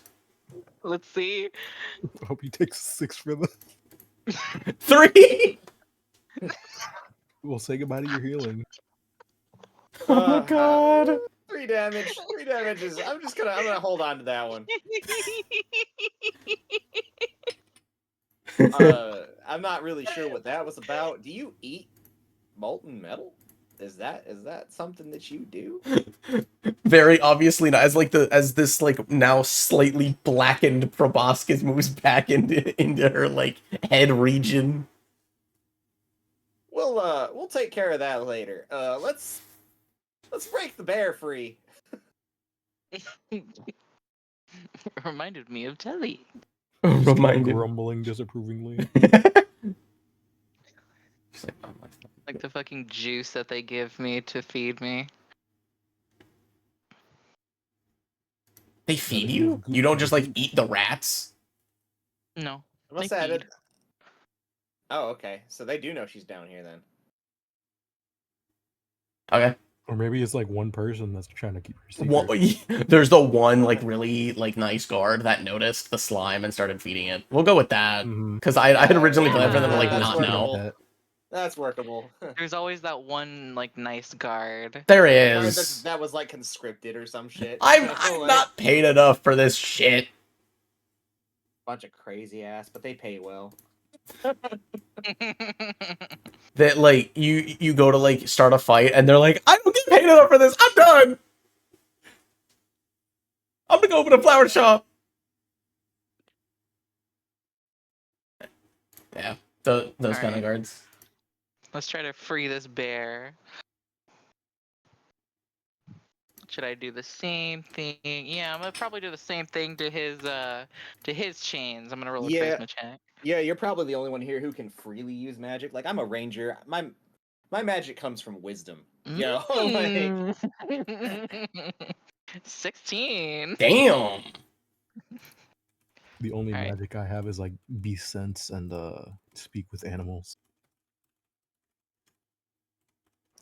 Let's see. I hope he takes 6 for the. 3. We'll say goodbye to your healing. Oh god. 3 damage. 3 damages. I'm gonna hold on to that one. I'm not really sure what that was about. Do you eat molten metal? Is that something that you do? Very obviously not. As this like now slightly blackened proboscis moves back into her like head region. We'll take care of that later. Let's break the bear free. Reminded me of Telly. Just kinda Reminded. grumbling disapprovingly. She's like, oh my. Like the fucking juice that they give me to feed me. They feed they you? give goop You don't to just the like goop. eat the rats? No. I must They add it. feed. Oh, okay. So they do know she's down here then. Okay. Or maybe it's like one person that's trying to keep her secret. There's the one like really like nice guard that noticed the slime and started feeding it. We'll go with that. Mhm. Because I had originally Yeah, planned for them to like that's not workable. know. That's workable. There's always that one like nice guard. There Or is. that was like conscripted or some shit. I'm Like, not paid enough for this shit. bunch of crazy ass, but they pay well. That like you go to like start a fight and they're like, I don't get paid enough for this. I'm done. I'm gonna go open a flower shop. Yeah, those kind of Alright. guards. Let's try to free this bear. Should I do the same thing? Yeah, I'm gonna probably do the same thing to his chains. I'm gonna roll a Yeah. charisma check. Yeah, you're probably the only one here who can freely use magic. Like I'm a ranger. My magic comes from wisdom. You know, like 16. Damn. The only Alright. magic I have is like be sense and speak with animals.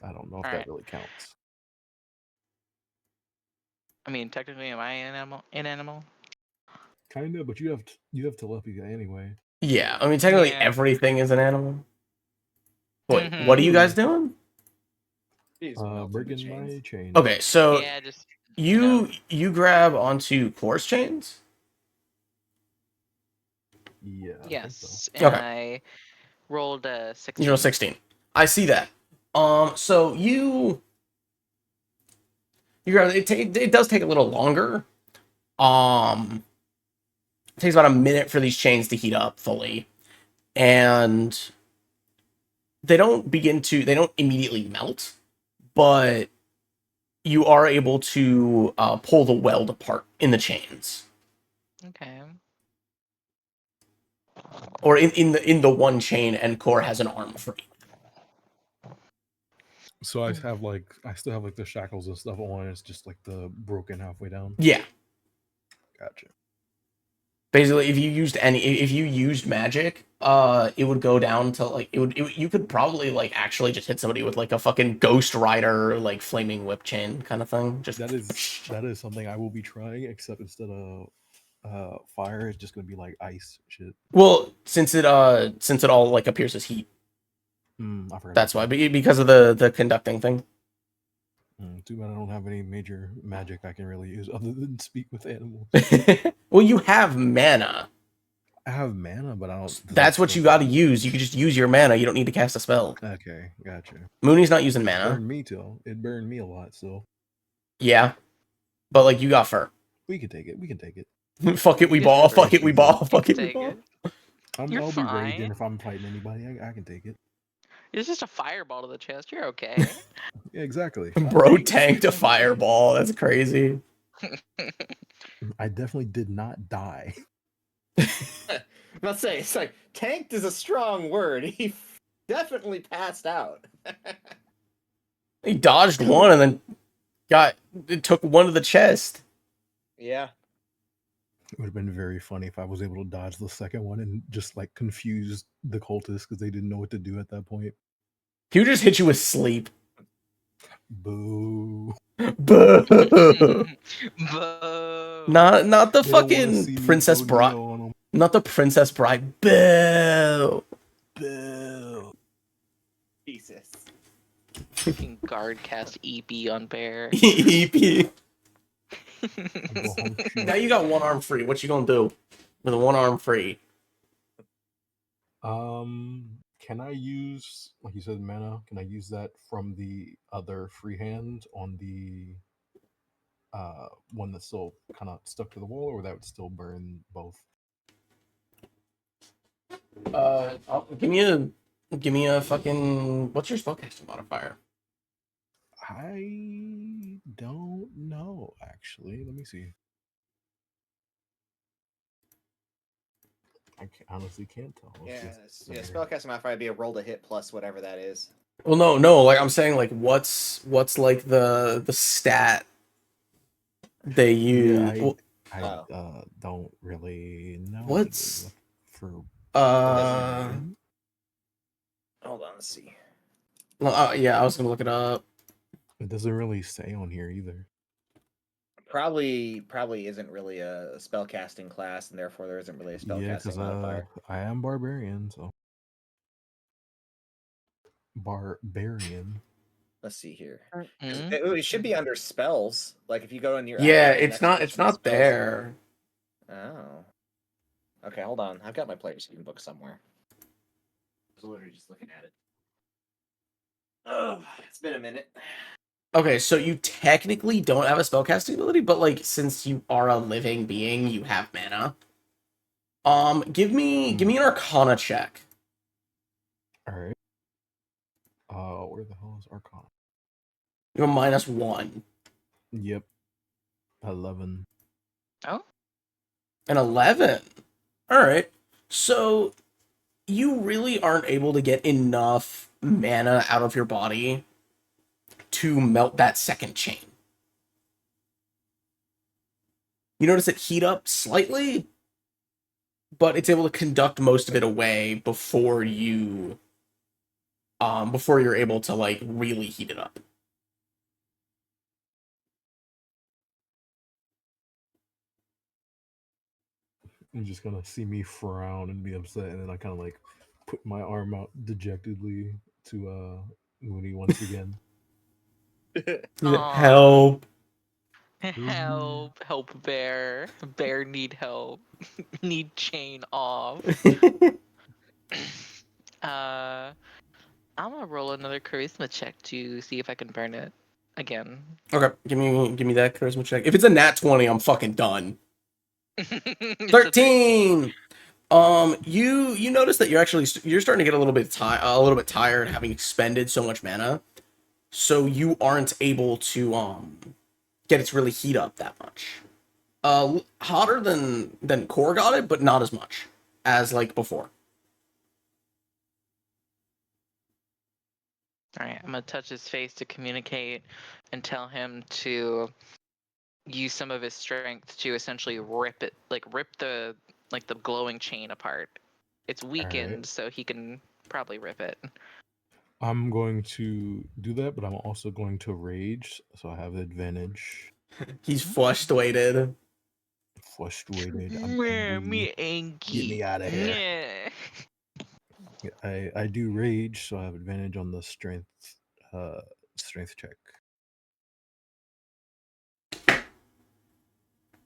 I don't know if Alright. that really counts. I mean, technically, am I an animal? Kinda, but you have telepathy anyway. Yeah, I mean technically Yeah. everything is an animal. Wait, Mhm. what are you guys doing? Jeez, melted the Breaking chains. my chain. Okay, so Yeah, just you grab onto Core's chains. Yeah. I think so. yes, and Okay. I rolled a 16. You know, 16. I see that. So you grab it does take a little longer. It takes about a minute for these chains to heat up fully, and they don't immediately melt, but you are able to pull the weld apart in the chains, Okay. or in the one chain, and Core has an arm free. So I still have like the shackles and stuff on. It's just like the broken halfway down. Yeah, Gotcha. basically, if you used magic, it would go down to like you could probably like actually just hit somebody with like a fucking Ghost Rider like flaming whip chain kind of thing. Just That is something I will be trying, except instead of fire, it's just gonna be like ice shit. well, since it all like appears as heat. I forgot. That's why, because of the conducting thing. Too bad I don't have any major magic I can really use other than speak with animals. Well, you have mana. I have mana, but I don't. That's what you got to use. You can just use your mana. You don't need to cast a spell. Okay, gotcha. Mooney's not using It mana. burned me too. It burned me a lot, so Yeah, but like you got fur. we can take it. We can take it. Fuck it, we ball. Fuck it, we ball. Fuck it, we Take ball. it. I'll You're be raging fine. if I'm fighting anybody. I can take it. It's just a fireball to the chest. You're okay. Yeah, exactly. Bro tanked a fireball. That's crazy. I definitely did not die. Let's say it's like tanked is a strong word. He definitely passed out. He dodged one and then it took one to the chest. Yeah. It would have been very funny if I was able to dodge the second one and just like confuse the cultists because they didn't know what to do at that point. He would just hit you with sleep. Boo. Boo. Boo. Not the They don't wanna see fucking me Princess go Bride. Neo on 'em. Not the Princess Bride. Boo. Boo. Jesus. Fucking guard cast EP on bear. EP. Go home, shoot. Now you got one arm free. What you gonna do with one arm free? Can I use, like you said, mana? Can I use that from the other free hand on the one that's still kind of stuck to the wall, or that would still burn both? Give me a fucking. What's your spellcasting modifier? I don't know, actually. Let me see. Honestly can't tell. Yeah, spellcasting modifier would be a roll to hit plus whatever that is. Well, no. Like I'm saying, like what's like the stat they use? Yeah, I Oh. don't really know. What's for Hold on, let's see. Well, yeah, I was gonna look it up. It doesn't really say on here either. Probably isn't really a spellcasting class, and therefore there isn't really a spellcasting modifier. I am barbarian, so barbarian. Let's see here. Mhm. It should be under spells. Like if you go in your Yeah, active it's not. next It's to not spells- there. Oh. Okay, hold on. I've got my player's even book somewhere. was literally just looking at it. Oh, it's been a minute. Okay, so you technically don't have a spellcasting ability, but like since you are a living being, you have mana. Give me an Arcana check. All right. Where the hell is Arcana? You have a -1. Yep. 11. Oh, An 11. All right. So you really aren't able to get enough mana out of your body to melt that second chain. You notice it heat up slightly, but it's able to conduct most of it away before you're able to like really heat it up. You're just gonna see me frown and be upset, and then I kind of like put my arm out dejectedly to Mooney once again. Aw. Help. help, bear. Bear need help. Need chain off. I'm gonna roll another charisma check to see if I can burn it again. Okay, give me that charisma check. If it's a nat 20, I'm fucking done. It's a 13. You notice that you're starting to get a little bit tired having expended so much mana, so you aren't able to get it to really heat up that much. Hotter than Core got it, but not as much as like before. All right, I'm gonna touch his face to communicate and tell him to use some of his strength to essentially rip the glowing chain apart. It's weakened, so he can probably rip it. I'm going to do that, but I'm also going to rage, so I have advantage. He's frustrated. Frustrated. I'm Meh, angry. me angry. Get me out of here. Meh. I do rage, so I have advantage on the strength check.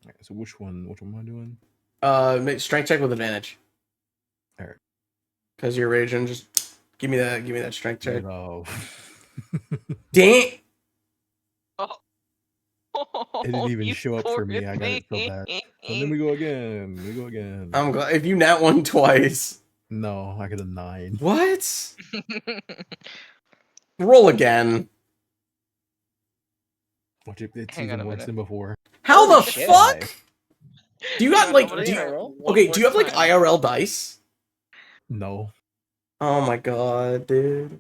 Alright, so which one am I doing? Make strength check with advantage. Alright. Because you're raging, just give me that strength check. Oh. Damn. Oh. It didn't even You show up for me. I got it so bad. So then we go again. I'm glad if you nat one twice. No, I got a 9. What? Roll again. Watch it. It's Hang on even a worse minute. than before. How Holy the shit. fuck? Do you got Hang on, like I'm gonna do try you, roll? one okay, more do you have like time. IRL dice? No. Oh my god, dude.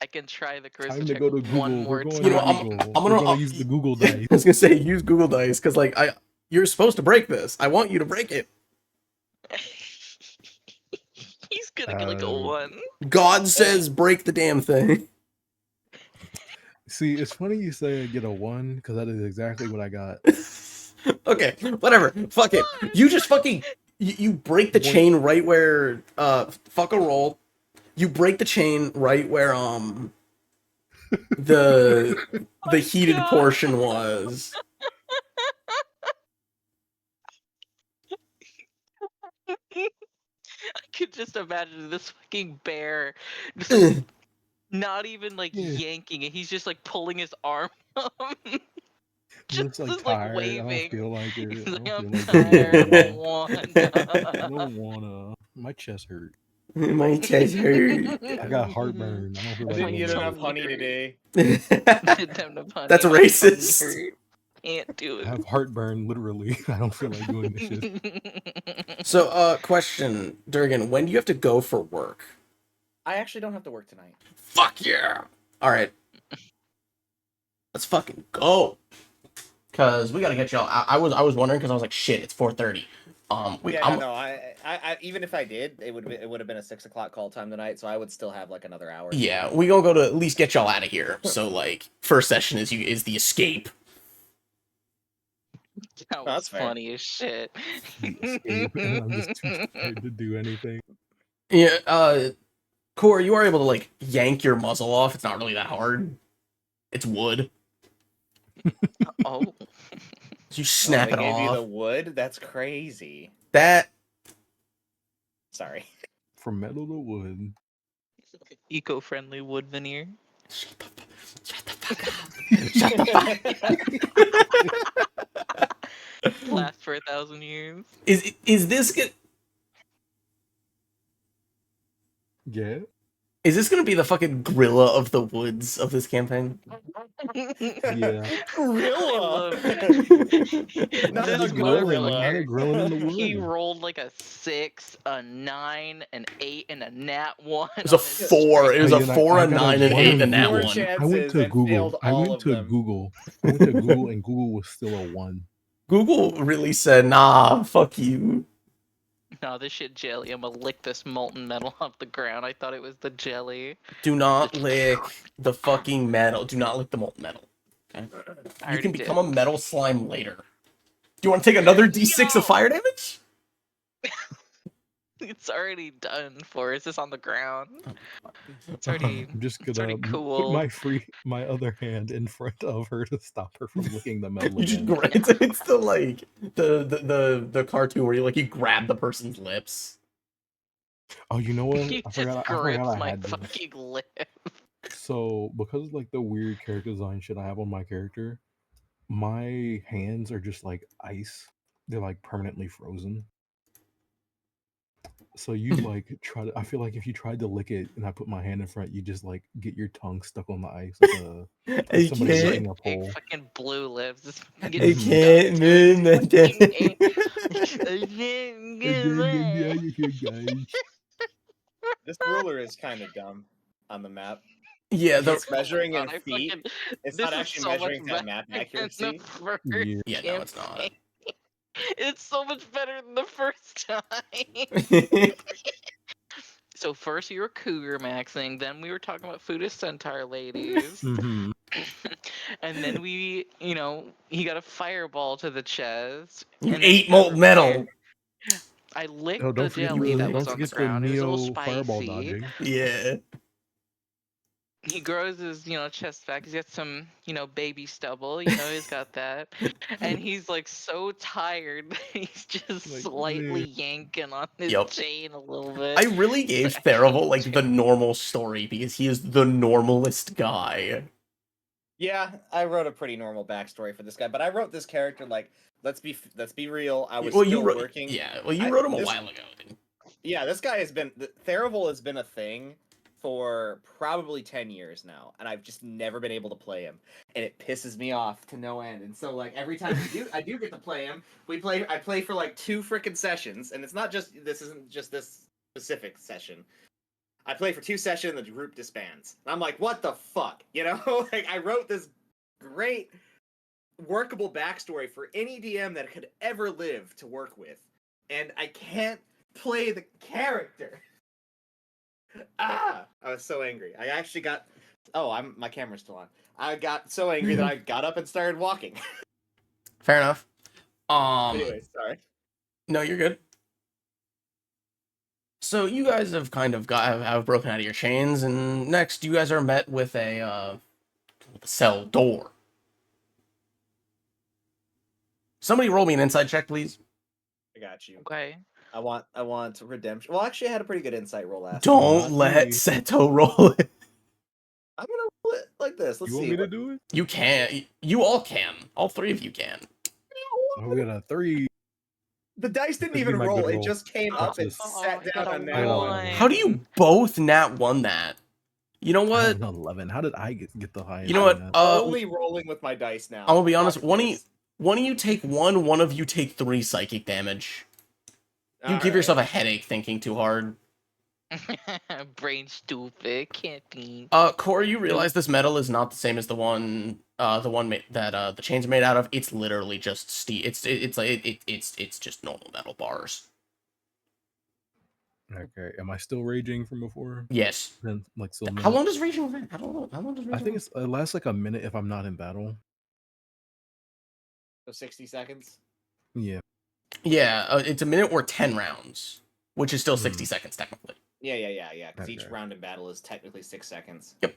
I can try the charisma Time to check go to one Google. more We're going You know, to time. Google. I'm We're gonna gonna use the Google I dice. was gonna say use Google Dice because like you're supposed to break this. I want you to break it. He's gonna get like a 1. God says break the damn thing. See, it's funny you say I get a 1 because that is exactly what I got. Okay, whatever. Fuck it. You just fucking you break the Boink. chain right where fuck a roll. You break the chain right where the heated God. portion was. I could just imagine this fucking bear just like not even like Yeah. yanking it. He's just like pulling his arm up. I'm just just like like tired. I don't waving. feel like it. He's I like, don't I'm feel like tired. I doing don't anything. wanna. I don't wanna. My chest hurt. My chest hurt. I got heartburn. I don't feel I like didn't doing get enough anything. honey today. That's racist. Can't do I it. have heartburn, literally. I don't feel like doing this shit. So, question, Durgan, when do you have to go for work? I actually don't have to work tonight. Fuck yeah! All right, let's fucking go. Cause we gotta get y'all. I was wondering because I was like, shit, it's 4:30. No. I even if I did, it would have been a 6 o'clock call time tonight, so I would still have like another hour. Yeah, we gonna go to at least get y'all out of here. So like, first session is the escape. That was That's fair. funny as shit. The escape, and I'm just too tired to do anything. Yeah, Core, you are able to like yank your muzzle off. It's not really that hard. It's wood. Oh. You snap they it gave off. you the wood? That's crazy. That Sorry. From metal to wood. Eco-friendly wood veneer. Shut the fuck up. Shut the fuck. Last for 1,000 years. Is this good? Yeah. Is this gonna be the fucking gorilla of the woods of this campaign? Yeah. Gorilla. I love Not How this they a grilling? How they motherfucker. grilling in the He woods? rolled like a 6, a 9, an 8, and a nat 1. It was a on his 4. It was a Hey, and 4, I a gotta 9, an 8, warn and a nat Four Google. 1. I went chances to and Google. failed I all went of to them. Google. I went to Google, and Google was still a 1. Google really said, nah, fuck you. No, this shit jelly. I'm gonna lick this molten metal off the ground. I thought it was the jelly. Do not lick the fucking metal. Do not lick the molten metal. Okay? I You already can did. become a metal slime later. Do you want to take another d6 Yo! of fire damage? It's already done for. It's just on the ground. It's already. I'm just It's already gonna put cool. my other hand in front of her to stop her from licking the metal You just again. it's the like the cartoon where you grab the person's lips. Oh, you know what? He I just forgot. grips I my had this. fucking lip. So because of like the weird character design shit I have on my character, my hands are just like ice. They're like permanently frozen. So you like try to. I feel like if you tried to lick it and I put my hand in front, you just like get your tongue stuck on the ice like I somebody Just licking can't. a big pole. fucking blue lips. Just I get Mhm. stuck can't to his move my fucking hand. Guys. This ruler is kind of dumb on the map. Yeah, the It's measuring Oh in my God, feet. It's this not is actually so much measuring to better map than the accuracy. first Yeah. yeah, no, it's not. campaign. It's so much better than the first time. So first you were cougar maxing, then we were talking about food centaur ladies, Mm-hmm. and then he got a fireball to the chest, You and then he ate got molten metal. repaired. I licked Oh, the don't forget jelly You that licked was don't on the forget the ground. It was a little Neo fireball spicy. dodging. Yeah. He grows his, chest back. He's got some, baby stubble. He's got that, and he's like so tired. That he's just Like, slightly yanking on his Yep. chain a little bit. I really gave Like, I can't Theravel like do the normal story because he is the normalest guy. Yeah, I wrote a pretty normal backstory for this guy, but I wrote this character like let's be real. I was Well, you still wrote, working. yeah. Well, you wrote him a this- while ago. Didn't you? Yeah, this guy has been Theravel has been a thing for probably 10 years now, and I've just never been able to play him, and it pisses me off to no end. And so like every time I do get to play him, I play for like 2 freaking sessions, and it's not just this isn't just this specific session. I play for 2 sessions and the group disbands. And I'm like, what the fuck? Like I wrote this great workable backstory for any DM that could ever live to work with, and I can't play the character. I was so angry. I actually got my camera's still on. I got so angry that I got up and started walking. Fair enough. Anyway, sorry. No, you're good. So you guys have kind of have broken out of your chains, and next you guys are met with a cell door. Somebody roll me an inside check, please. I got you. Okay. I want redemption. Well, actually, I had a pretty good insight roll last time. Don't Not let me. Seto roll it. I'm gonna roll it like this. Let's You want see. me to do it? You can. You all can. All 3 of you can. Oh, we got a 3. The dice didn't This would be even my roll. good It roll. just came Watch up and this. sat I down got on a that. I got a one. How do you both nat 1 that? You know I what? had an 11. How did I get the highest? You know what? on that? Only rolling with my dice now. I'm gonna be honest. Fuck One this. of you take 1. One of you take 3 psychic damage. You give Alright. yourself a headache thinking too hard. Brain stupid. Can't be. Corey, you realize this metal is not the same as the one that the chains are made out of. It's literally just steel. It's just normal metal bars. Okay, am I still raging from before? Yes. Then like still. How long does raging last? How long does raging I think last? it lasts like a minute if I'm not in battle. So 60 seconds. Yeah. Yeah, it's a minute or 10 rounds, which is still 60 seconds technically. Yeah. Because each Okay. round in battle is technically 6 seconds. I'm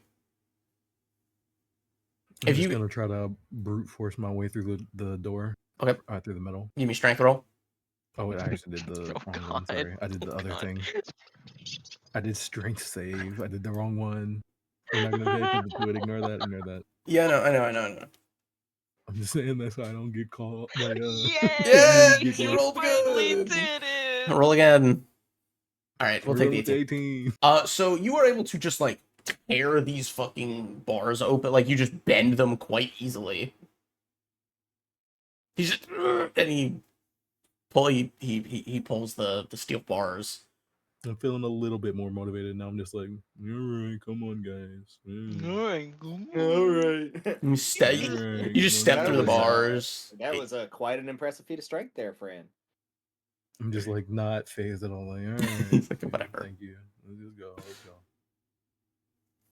If just you- gonna try to brute force my way through the door. Okay. Through the metal. Give me strength roll. Oh, I actually did the Oh, wrong one. God. Sorry, I did the Oh, other God. thing. I did strength save. I did the wrong one. We're not gonna pay attention to it. Ignore that. Ignore that. Yeah, I know. I'm just saying that so I don't get called by Yeah, get you yelled. rolled finally good. did it. Roll again. All right, we'll take the Rolled 18. 18. So you are able to just like tear these fucking bars open, like you just bend them quite easily. He's just and he pulls the steel bars. I'm feeling a little bit more motivated now. I'm just like, all right, come on, guys. All right. You step, Alright, you just step That through the was, bars. That was quite an impressive feat of strength there, friend. I'm just like not phased at all. Like, all right, It's like, whatever. Thank you. Let's just go. Let's go.